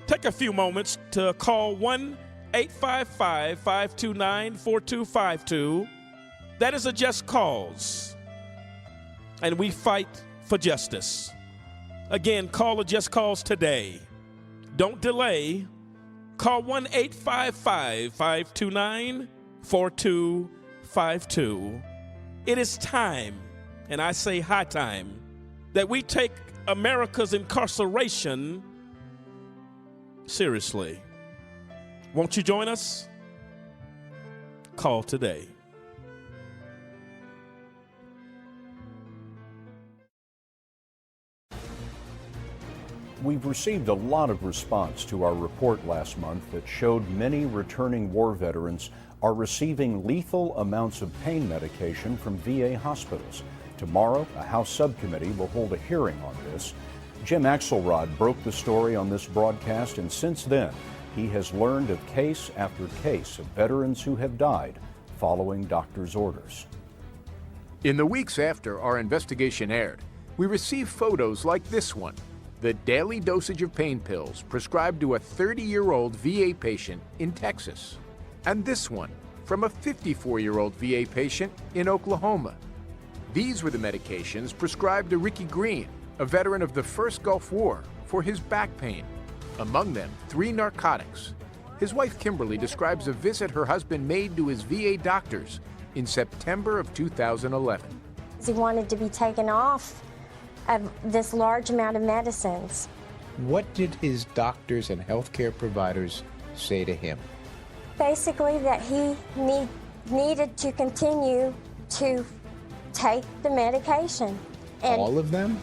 Take a few moments to call 1-855-529-4252. That is a just cause, and we fight for justice. Again, call a just cause today. Don't delay. Call 1-855-529-4252. It is time, and I say high time, that we take America's incarceration seriously. Won't you join us? Call today. We've received a lot of response to our report last month that showed many returning war veterans are receiving lethal amounts of pain medication from VA hospitals. Tomorrow, a House subcommittee will hold a hearing on this. Jim Axelrod broke the story on this broadcast, and since then, he has learned of case after case of veterans who have died following doctors' orders. In the weeks after our investigation aired, we received photos like this one, the daily dosage of pain pills prescribed to a 30-year-old VA patient in Texas. And this one from a 54-year-old VA patient in Oklahoma. These were the medications prescribed to Ricky Green, a veteran of the First Gulf War, for his back pain. Among them, 3 narcotics. His wife Kimberly describes a visit her husband made to his VA doctors in September of 2011. He wanted to be taken off of this large amount of medicines. What did his doctors and healthcare providers say to him? Basically that he needed to continue to take the medication. And all of them?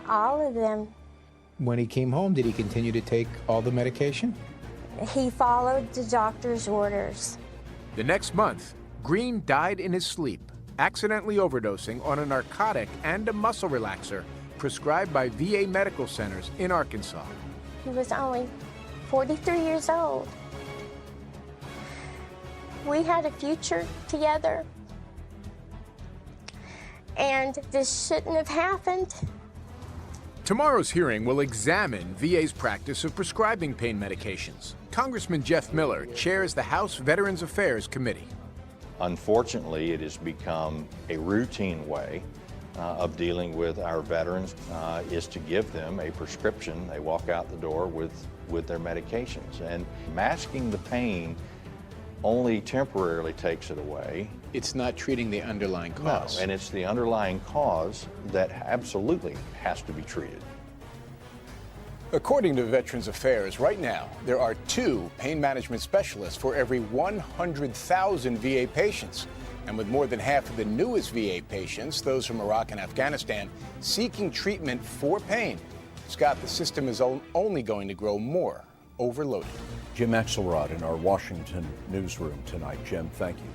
All of them. When he came home, did he continue to take all the medication? He followed the doctor's orders. The next month, Green died in his sleep, accidentally overdosing on a narcotic and a muscle relaxer prescribed by VA medical centers in Arkansas. He was only 43 years old. We had a future together. and this shouldn't have happened. Tomorrow's hearing will examine VA's practice of prescribing pain medications. Congressman Jeff Miller chairs the House Veterans Affairs Committee. Unfortunately, it has become a routine way of dealing with our veterans is to give them a prescription. They walk out the door with their medications. And masking the pain only temporarily takes it away. It's not treating the underlying cause. No, and it's the underlying cause that absolutely has to be treated. According to Veterans Affairs, right now, there are 2 pain management specialists for every 100,000 VA patients. And with more than half of the newest VA patients, those from Iraq and Afghanistan, seeking treatment for pain, Scott, the system is only going to grow more overloaded. Jim Axelrod in our Washington newsroom tonight. Jim, thank you.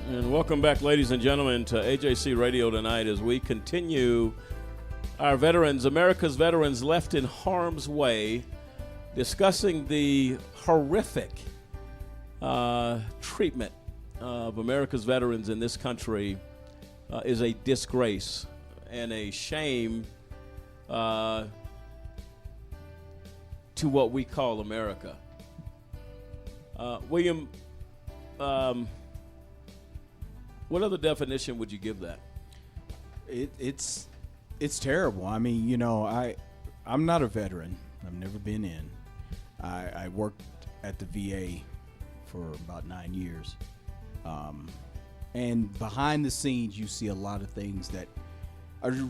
And welcome back, ladies and gentlemen, to AJC Radio tonight as we continue our veterans, America's veterans left in harm's way, discussing the horrific treatment of America's veterans in this country is a disgrace and a shame to what we call America. William, what other definition would you give that? It's terrible. I mean, you know, I'm not a veteran. I've never been in. I worked at the VA for about 9 years. And behind the scenes, you see a lot of things that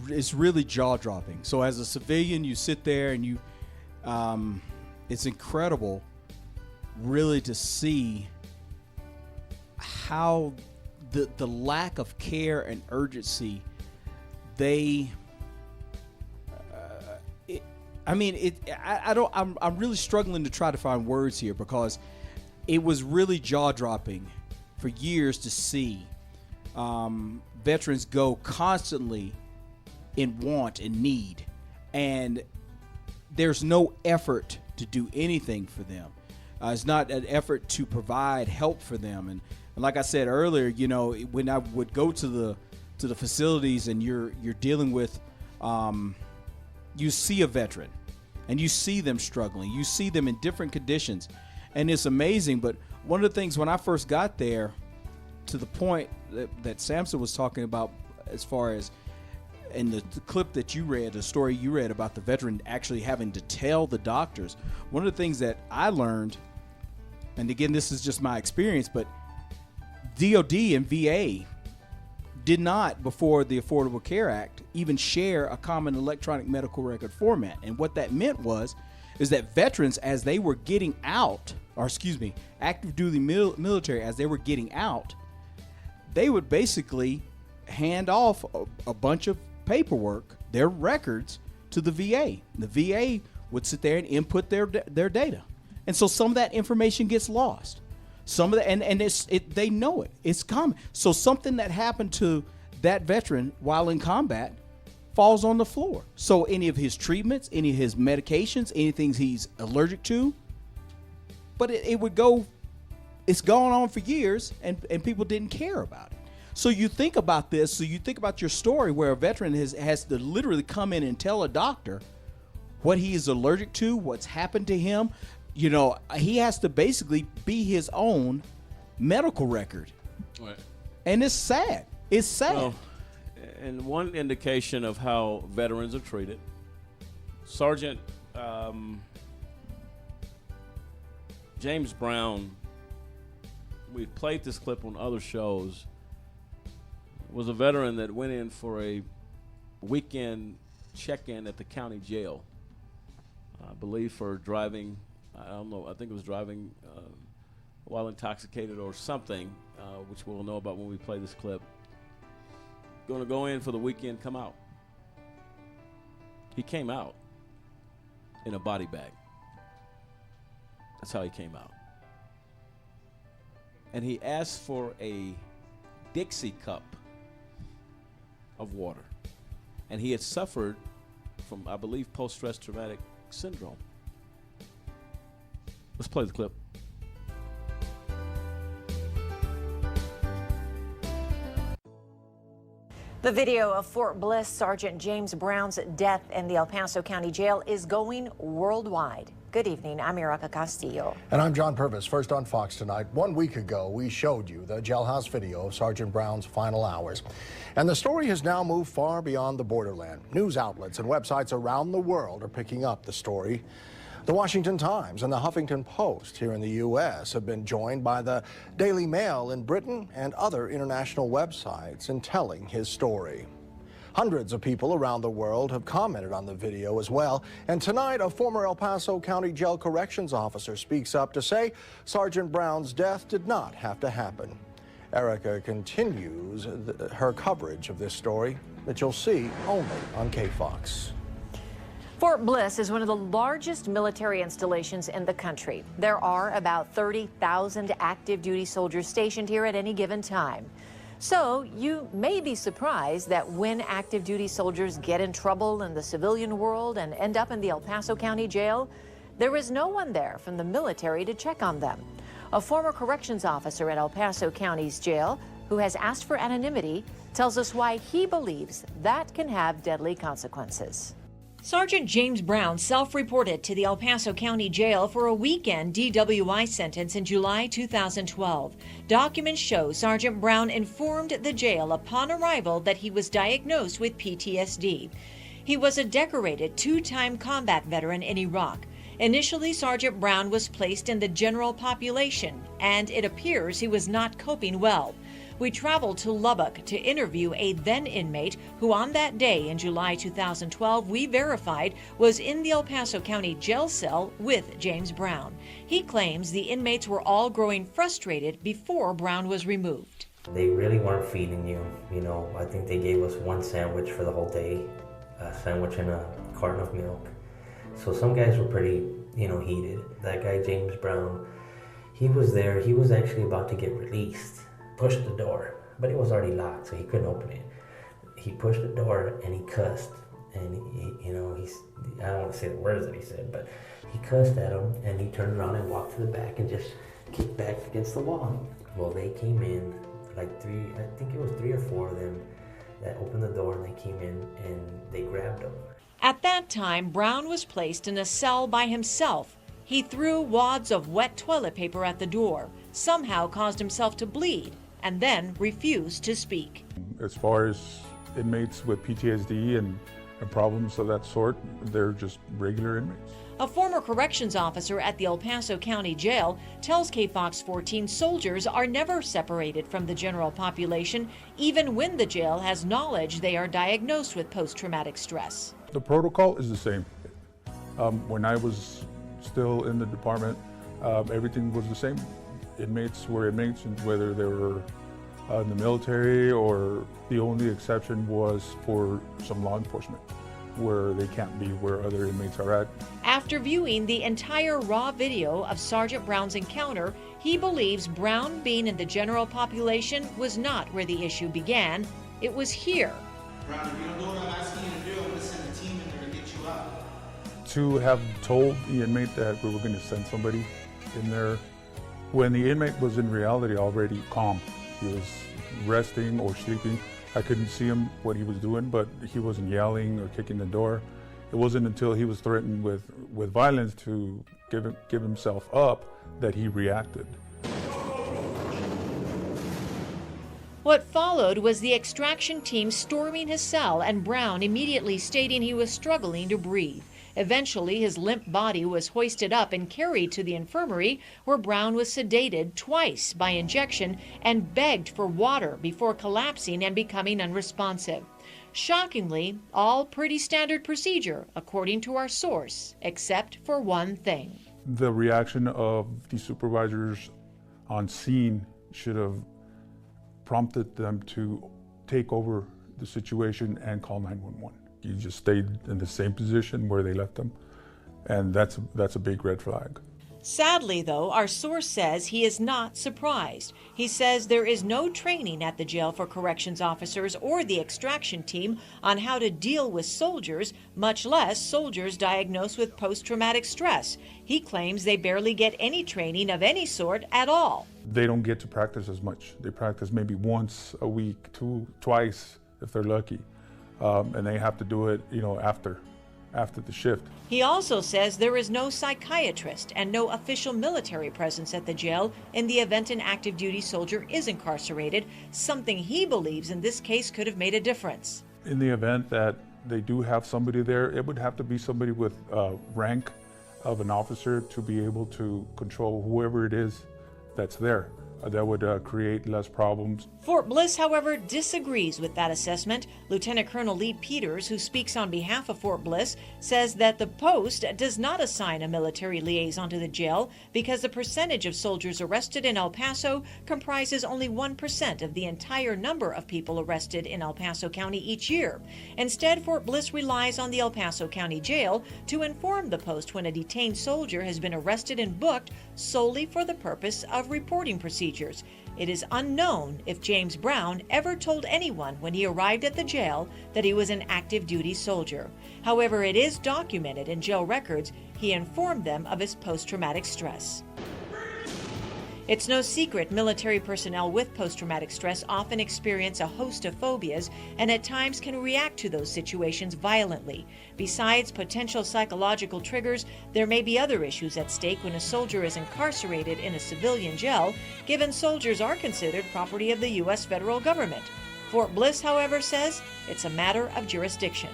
it's really jaw-dropping. So as a civilian, you sit there and you, it's incredible really to see how the lack of care and urgency I'm really struggling to try to find words here, because it was really jaw-dropping for years to see veterans go constantly in want and need, and there's no effort to do anything for them. It's not an effort to provide help for them. And like I said earlier, you know, when I would go to the facilities and you're dealing with, you see a veteran and you see them struggling. You see them in different conditions, and it's amazing. But one of the things when I first got there, to the point that Samson was talking about, as far as in the clip that you read, the story you read about the veteran actually having to tell the doctors, one of the things that I learned, and again, this is just my experience, but DOD and VA did not, before the Affordable Care Act, even share a common electronic medical record format. And what that meant is that veterans, as they were getting out, active duty military, as they were getting out, they would basically hand off a bunch of paperwork, their records, to the VA. The VA would sit there and input their data. And so some of that information gets lost. Some of the, and they know it. It's common. So something that happened to that veteran while in combat falls on the floor. So any of his treatments, any of his medications, anything he's allergic to, but it would go, it's gone on for years, and people didn't care about it. So you think about this, so you think about your story where a veteran has to literally come in and tell a doctor what he is allergic to, what's happened to him. You know, he has to basically be his own medical record. Right. And it's sad. It's sad. Well, and one indication of how veterans are treated, Sergeant James Brown, we've played this clip on other shows, was a veteran that went in for a weekend check-in at the county jail, I believe for driving I don't know. I think it was driving while intoxicated or something, which we'll know about when we play this clip. Going to go in for the weekend, come out. He came out in a body bag. That's how he came out. And he asked for a Dixie cup of water. And he had suffered from, I believe, post-stress traumatic syndrome. Let's play the clip. The video of Fort Bliss Sergeant James Brown's death in the El Paso County Jail is going worldwide. Good evening, I'm Erica Castillo. And I'm John Purvis. First on Fox tonight. 1 week ago, we showed you the jailhouse video of Sergeant Brown's final hours. And the story has now moved far beyond the borderland. News outlets and websites around the world are picking up the story. The Washington Times and the Huffington Post here in the U.S. have been joined by the Daily Mail in Britain and other international websites in telling his story. Hundreds of people around the world have commented on the video as well. And tonight, a former El Paso County Jail corrections officer speaks up to say Sergeant Brown's death did not have to happen. Erica continues her coverage of this story that you'll see only on KFOX. Fort Bliss is one of the largest military installations in the country. There are about 30,000 active duty soldiers stationed here at any given time. So you may be surprised that when active duty soldiers get in trouble in the civilian world and end up in the El Paso County Jail, there is no one there from the military to check on them. A former corrections officer at El Paso County's jail, who has asked for anonymity, tells us why he believes that can have deadly consequences. Sergeant James Brown self-reported to the El Paso County Jail for a weekend DWI sentence in July 2012. Documents show Sergeant Brown informed the jail upon arrival that he was diagnosed with PTSD. He was a decorated two-time combat veteran in Iraq. Initially, Sergeant Brown was placed in the general population, and it appears he was not coping well. We traveled to Lubbock to interview a then inmate who on that day in July 2012 we verified was in the El Paso County jail cell with James Brown. He claims the inmates were all growing frustrated before Brown was removed. They really weren't feeding you. I think they gave us one sandwich for the whole day, a sandwich and a carton of milk. So some guys were pretty, heated. That guy, James Brown, he was there. He was actually about to get released. Pushed the door, but it was already locked, so he couldn't open it. He pushed the door and he cussed, and I don't want to say the words that he said, but he cussed at him, and he turned around and walked to the back and just kicked back against the wall. Well, they came in, I think it was 3 or 4 of them that opened the door, and they came in and they grabbed him. At that time, Brown was placed in a cell by himself. He threw wads of wet toilet paper at the door, somehow caused himself to bleed, and then refused to speak. As far as inmates with PTSD and problems of that sort, they're just regular inmates. A former corrections officer at the El Paso County Jail tells KFOX 14 soldiers are never separated from the general population, even when the jail has knowledge they are diagnosed with post-traumatic stress. The protocol is the same. When I was still in the department, everything was the same. Inmates were inmates, and whether they were in the military, or the only exception was for some law enforcement, where they can't be where other inmates are at. After viewing the entire raw video of Sergeant Brown's encounter, he believes Brown being in the general population was not where the issue began. It was here. Brown, if you don't do what I'm asking you to do, I'm going to send a team in there to get you out. To have told the inmate that we were going to send somebody in there, when the inmate was in reality already calm. He was resting or sleeping. I couldn't see him, what he was doing, but he wasn't yelling or kicking the door. It wasn't until he was threatened with violence to give himself up that he reacted. What followed was the extraction team storming his cell and Brown immediately stating he was struggling to breathe. Eventually, his limp body was hoisted up and carried to the infirmary, where Brown was sedated twice by injection and begged for water before collapsing and becoming unresponsive. Shockingly, all pretty standard procedure, according to our source, except for one thing. The reaction of the supervisors on scene should have prompted them to take over the situation and call 911. You just stayed in the same position where they left them, and that's a big red flag. Sadly, though, our source says he is not surprised. He says there is no training at the jail for corrections officers or the extraction team on how to deal with soldiers, much less soldiers diagnosed with post-traumatic stress. He claims they barely get any training of any sort at all. They don't get to practice as much. They practice maybe once a week, twice if they're lucky, and they have to do it, after the shift. He also says there is no psychiatrist and no official military presence at the jail in the event an active duty soldier is incarcerated, something he believes in this case could have made a difference. In the event that they do have somebody there, it would have to be somebody with rank of an officer to be able to control whoever it is that's there. That would create less problems. Fort Bliss, however, disagrees with that assessment. Lieutenant Colonel Lee Peters, who speaks on behalf of Fort Bliss, says that the post does not assign a military liaison to the jail because the percentage of soldiers arrested in El Paso comprises only 1% of the entire number of people arrested in El Paso County each year. Instead, Fort Bliss relies on the El Paso County Jail to inform the post when a detained soldier has been arrested and booked solely for the purpose of reporting procedures. It is unknown if James Brown ever told anyone when he arrived at the jail that he was an active duty soldier. However, it is documented in jail records he informed them of his post-traumatic stress. It's no secret military personnel with post-traumatic stress often experience a host of phobias and at times can react to those situations violently. Besides potential psychological triggers, there may be other issues at stake when a soldier is incarcerated in a civilian jail, given soldiers are considered property of the U.S. federal government. Fort Bliss, however, says it's a matter of jurisdiction.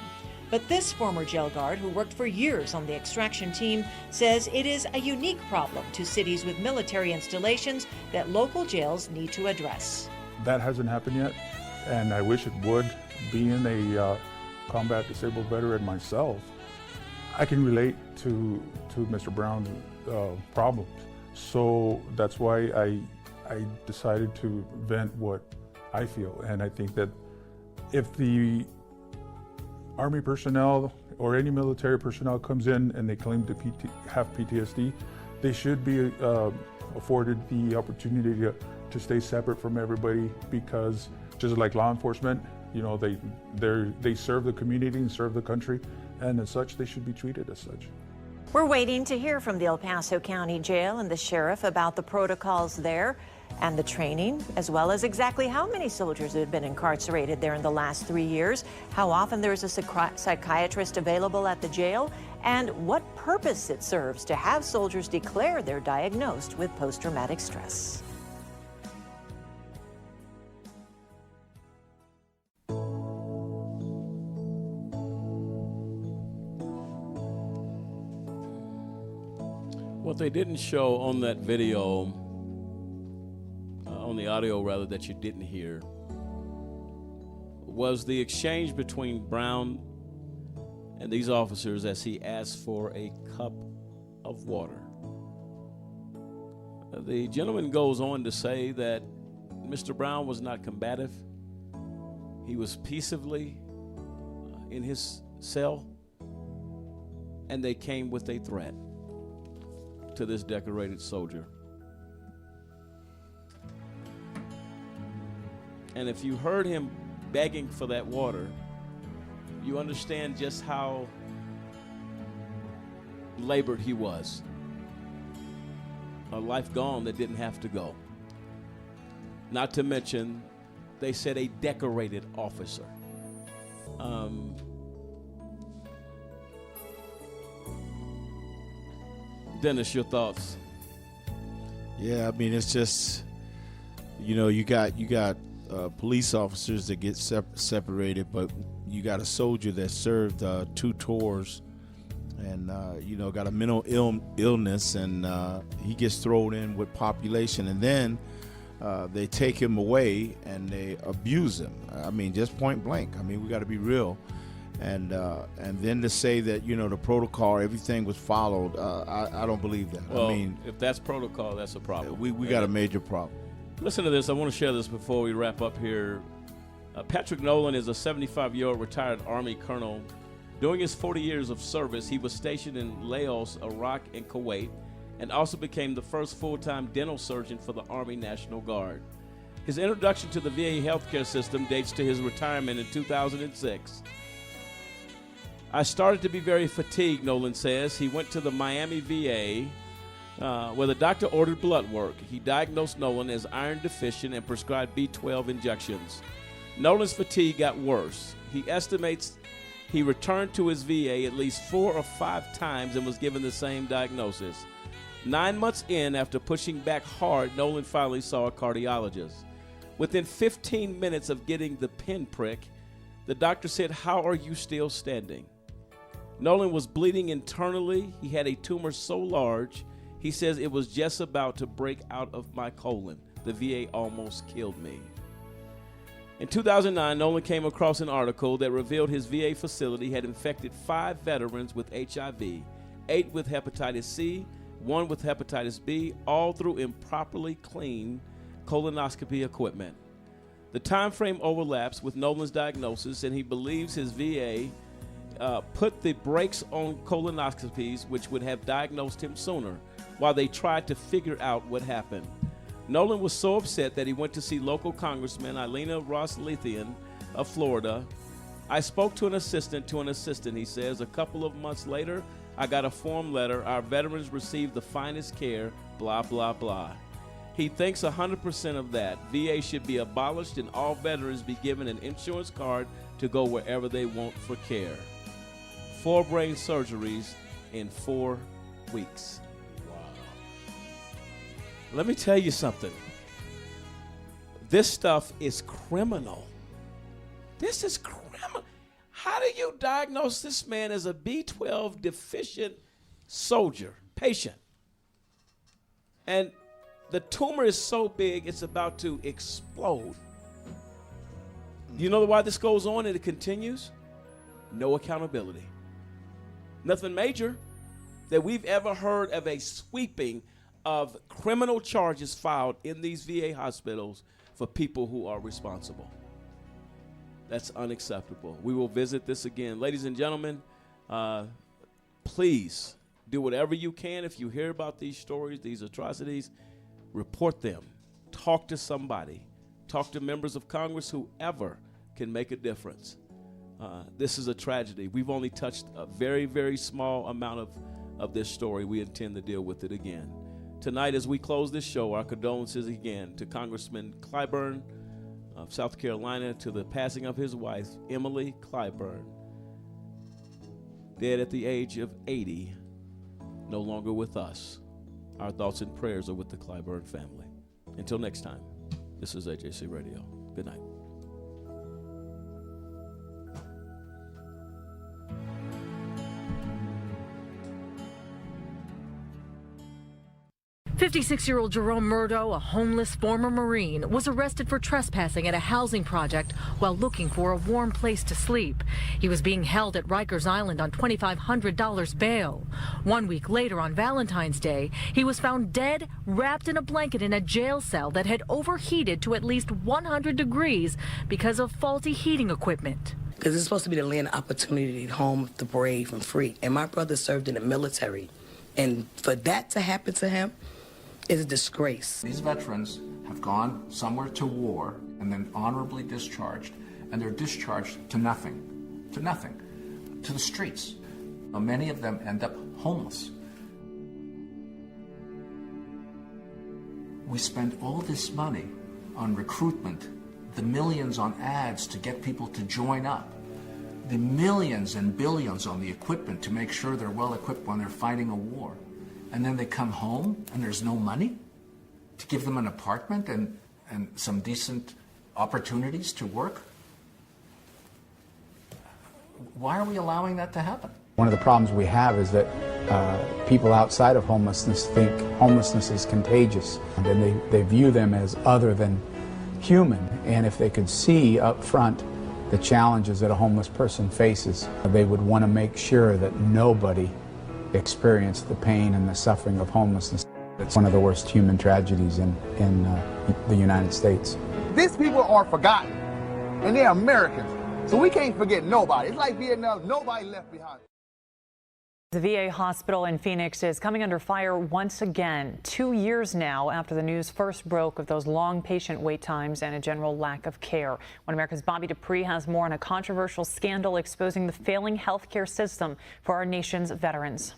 But this former jail guard, who worked for years on the extraction team, says it is a unique problem to cities with military installations that local jails need to address. That hasn't happened yet, and I wish it would. Being a combat disabled veteran myself, I can relate to Mr. Brown's problems. So that's why I decided to vent what I feel, and I think that if the Army personnel or any military personnel comes in and they claim to have PTSD, they should be afforded the opportunity to stay separate from everybody, because just like law enforcement, they serve the community and serve the country, and as such, they should be treated as such. We're waiting to hear from the El Paso County Jail and the sheriff about the protocols there and the training, as well as exactly how many soldiers have been incarcerated there in the last 3 years, how often there is a psychiatrist available at the jail, and what purpose it serves to have soldiers declare they're diagnosed with post-traumatic stress. What they didn't show on that video, on the audio rather, that you didn't hear, was the exchange between Brown and these officers as he asked for a cup of water. The gentleman goes on to say that Mr. Brown was not combative. He was peaceably in his cell, and they came with a threat to this decorated soldier. And if you heard him begging for that water, you understand just how labored he was. A life gone that didn't have to go. Not to mention, they said a decorated officer. Dennis, your thoughts? Yeah, I mean, it's just, you got police officers that get separated, but you got a soldier that served 2 tours and, got a mental illness, and he gets thrown in with population, and then they take him away and they abuse him. I mean, just point blank. I mean, we got to be real. and then to say that the protocol, everything was followed, I don't believe that. Well, I mean, if that's protocol, that's a problem. we got a major problem. Listen to this. I want to share this before we wrap up here. Patrick Nolan is a 75-year-old retired Army colonel. During his 40 years of service, he was stationed in Laos, Iraq, and Kuwait, and also became the first full-time dental surgeon for the Army National Guard. His introduction to the VA healthcare system dates to his retirement in 2006. I started to be very fatigued, Nolan says. He went to the Miami VA where the doctor ordered blood work. He diagnosed Nolan as iron deficient and prescribed B12 injections. Nolan's fatigue got worse. He estimates he returned to his VA at least 4 or 5 times and was given the same diagnosis. 9 months in, after pushing back hard, Nolan finally saw a cardiologist. Within 15 minutes of getting the pinprick, the doctor said, "How are you still standing?" Nolan was bleeding internally. He had a tumor so large, he says it was just about to break out of my colon. The VA almost killed me. In 2009, Nolan came across an article that revealed his VA facility had infected 5 veterans with HIV, 8 with hepatitis C, 1 with hepatitis B, all through improperly cleaned colonoscopy equipment. The time frame overlaps with Nolan's diagnosis, and he believes his VA put the brakes on colonoscopies, which would have diagnosed him sooner, while they tried to figure out what happened. Nolan was so upset that he went to see local Congressman Ilena Ross-Lethian of Florida. I spoke to an assistant, he says. A couple of months later, I got a form letter. Our veterans received the finest care, blah, blah, blah. He thinks 100% of that. VA should be abolished and all veterans be given an insurance card to go wherever they want for care. 4 brain surgeries in 4 weeks. Let me tell you something. This stuff is criminal. This is criminal. How do you diagnose this man as a B12 deficient soldier, patient? And the tumor is so big, it's about to explode. You know why this goes on and it continues? No accountability. Nothing major that we've ever heard of a sweeping of criminal charges filed in these VA hospitals for people who are responsible. That's unacceptable. We will visit this again. Ladies and gentlemen, please do whatever you can. If you hear about these stories, these atrocities, report them. Talk to somebody. Talk to members of Congress, whoever can make a difference. This is a tragedy. We've only touched a very, very small amount of this story. We intend to deal with it again. Tonight, as we close this show, our condolences again to Congressman Clyburn of South Carolina, to the passing of his wife, Emily Clyburn, dead at the age of 80, no longer with us. Our thoughts and prayers are with the Clyburn family. Until next time, this is AJC Radio. Good night. "56-year-old Jerome Murdo, a homeless former Marine, was arrested for trespassing at a housing project while looking for a warm place to sleep. He was being held at Rikers Island on $2,500 bail. 1 week later, on Valentine's Day, he was found dead, wrapped in a blanket in a jail cell that had overheated to at least 100 degrees because of faulty heating equipment. Because it's supposed to be the land of opportunity, home of the brave and free. And my brother served in the military. And for that to happen to him, is a disgrace. These veterans have gone somewhere to war and then honorably discharged, and they're discharged to nothing, to the streets. Many of them end up homeless. We spend all this money on recruitment, the millions on ads to get people to join up, the millions and billions on the equipment to make sure they're well equipped when they're fighting a war. And then they come home and there's no money to give them an apartment and some decent opportunities to work? Why are we allowing that to happen? One of the problems we have is that people outside of homelessness think homelessness is contagious, and then they view them as other than human. And if they could see up front the challenges that a homeless person faces. They would want to make sure that nobody experienced the pain and the suffering of homelessness. It's one of the worst human tragedies in the United States. These people are forgotten, and they're Americans, so we can't forget nobody. It's like Vietnam, nobody left behind. The VA hospital in Phoenix is coming under fire once again, 2 years now after the news first broke of those long patient wait times and a general lack of care. One America's Bobby Dupree has more on a controversial scandal exposing the failing healthcare system for our nation's veterans.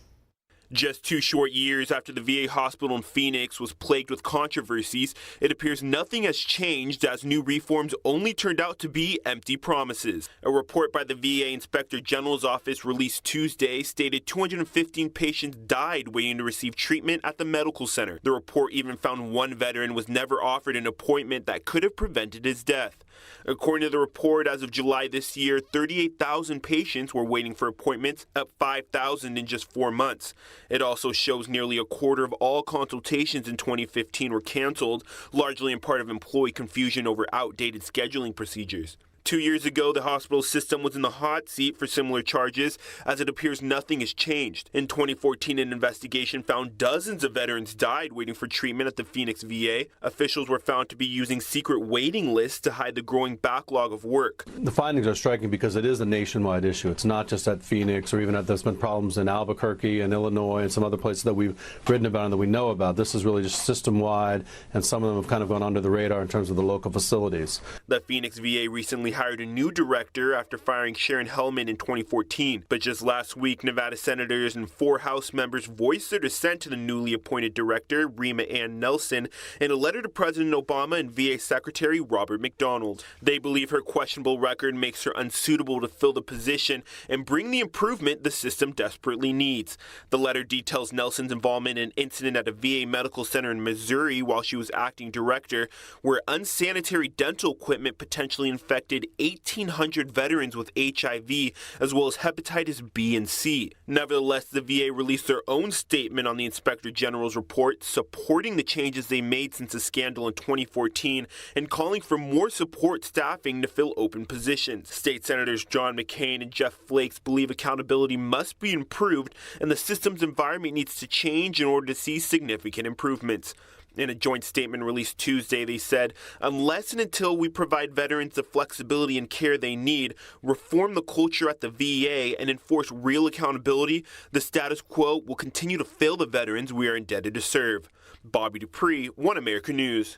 Just 2 short years after the VA hospital in Phoenix was plagued with controversies, it appears nothing has changed as new reforms only turned out to be empty promises. A report by the VA Inspector General's office released Tuesday stated 215 patients died waiting to receive treatment at the medical center. The report even found one veteran was never offered an appointment that could have prevented his death. According to the report, as of July this year, 38,000 patients were waiting for appointments, up 5,000 in just 4 months. It also shows nearly a quarter of all consultations in 2015 were canceled, largely in part of employee confusion over outdated scheduling procedures. 2 years ago, the hospital system was in the hot seat for similar charges, as it appears nothing has changed. In 2014, an investigation found dozens of veterans died waiting for treatment at the Phoenix VA. Officials were found to be using secret waiting lists to hide the growing backlog of work. The findings are striking because it is a nationwide issue. It's not just at Phoenix or even at, there's been problems in Albuquerque and Illinois and some other places that we've written about and that we know about. This is really just system-wide, and some of them have kind of gone under the radar in terms of the local facilities. The Phoenix VA recently hired a new director after firing Sharon Hellman in 2014. But just last week, Nevada senators and 4 House members voiced their dissent to the newly appointed director, Rima Ann Nelson, in a letter to President Obama and VA Secretary Robert McDonald. They believe her questionable record makes her unsuitable to fill the position and bring the improvement the system desperately needs. The letter details Nelson's involvement in an incident at a VA medical center in Missouri while she was acting director, where unsanitary dental equipment potentially infected 1,800 veterans with HIV, as well as hepatitis B and C. Nevertheless, the VA released their own statement on the Inspector General's report, supporting the changes they made since the scandal in 2014 and calling for more support staffing to fill open positions. State Senators John McCain and Jeff Flakes believe accountability must be improved and the system's environment needs to change in order to see significant improvements. In a joint statement released Tuesday, they said, unless and until we provide veterans the flexibility and care they need, reform the culture at the VA, and enforce real accountability, the status quo will continue to fail the veterans we are indebted to serve. Bobby Dupree, One America News.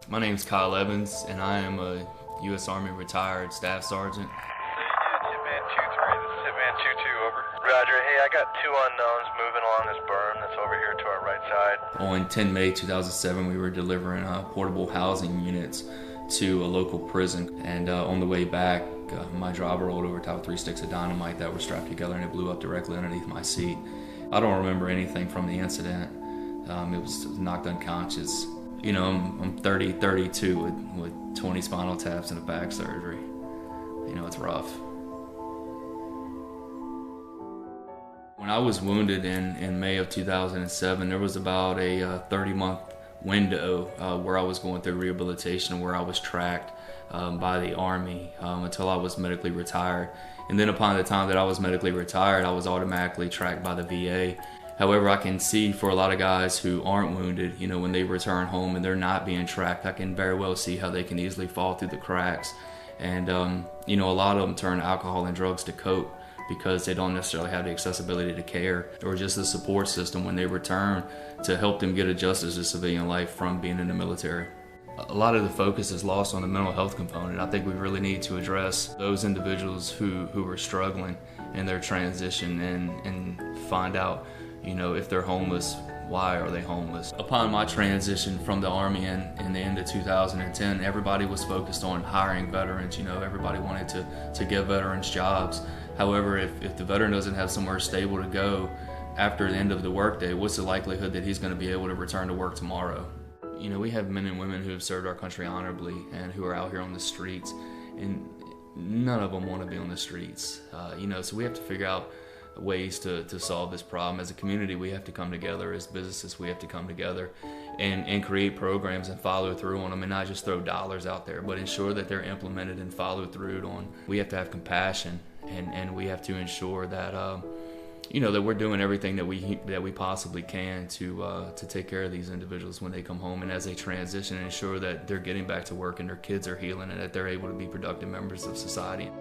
My name is Kyle Evans, and I am a U.S. Army retired staff sergeant. Roger, hey, I got 2 unknowns moving along this berm that's over here to our right side. On 10 May 2007, we were delivering portable housing units to a local prison, and on the way back, my driver rolled over top of 3 sticks of dynamite that were strapped together, and it blew up directly underneath my seat. I don't remember anything from the incident. It was knocked unconscious. You know, I'm 32 with 20 spinal taps and a back surgery. You know, it's rough. When I was wounded in May of 2007, there was about a 30-month window where I was going through rehabilitation and where I was tracked by the Army until I was medically retired. And then upon the time that I was medically retired, I was automatically tracked by the VA. However, I can see for a lot of guys who aren't wounded, you know, when they return home and they're not being tracked, I can very well see how they can easily fall through the cracks. And, you know, a lot of them turn to alcohol and drugs to cope, because they don't necessarily have the accessibility to care or just the support system when they return to help them get adjusted to civilian life from being in the military. A lot of the focus is lost on the mental health component. I think we really need to address those individuals who are struggling in their transition and find out, you know, if they're homeless, why are they homeless? Upon my transition from the Army in the end of 2010, everybody was focused on hiring veterans. You know, everybody wanted to give veterans jobs. However, if the veteran doesn't have somewhere stable to go after the end of the workday, what's the likelihood that he's going to be able to return to work tomorrow? You know, we have men and women who have served our country honorably and who are out here on the streets, and none of them want to be on the streets. You know, so we have to figure out ways to solve this problem. As a community, we have to come together. As businesses, we have to come together and create programs and follow through on them, and not just throw dollars out there, but ensure that they're implemented and followed through on. We have to have compassion, and we have to ensure that that we're doing everything that we possibly can to take care of these individuals when they come home and as they transition, and ensure that they're getting back to work and their kids are healing and that they're able to be productive members of society.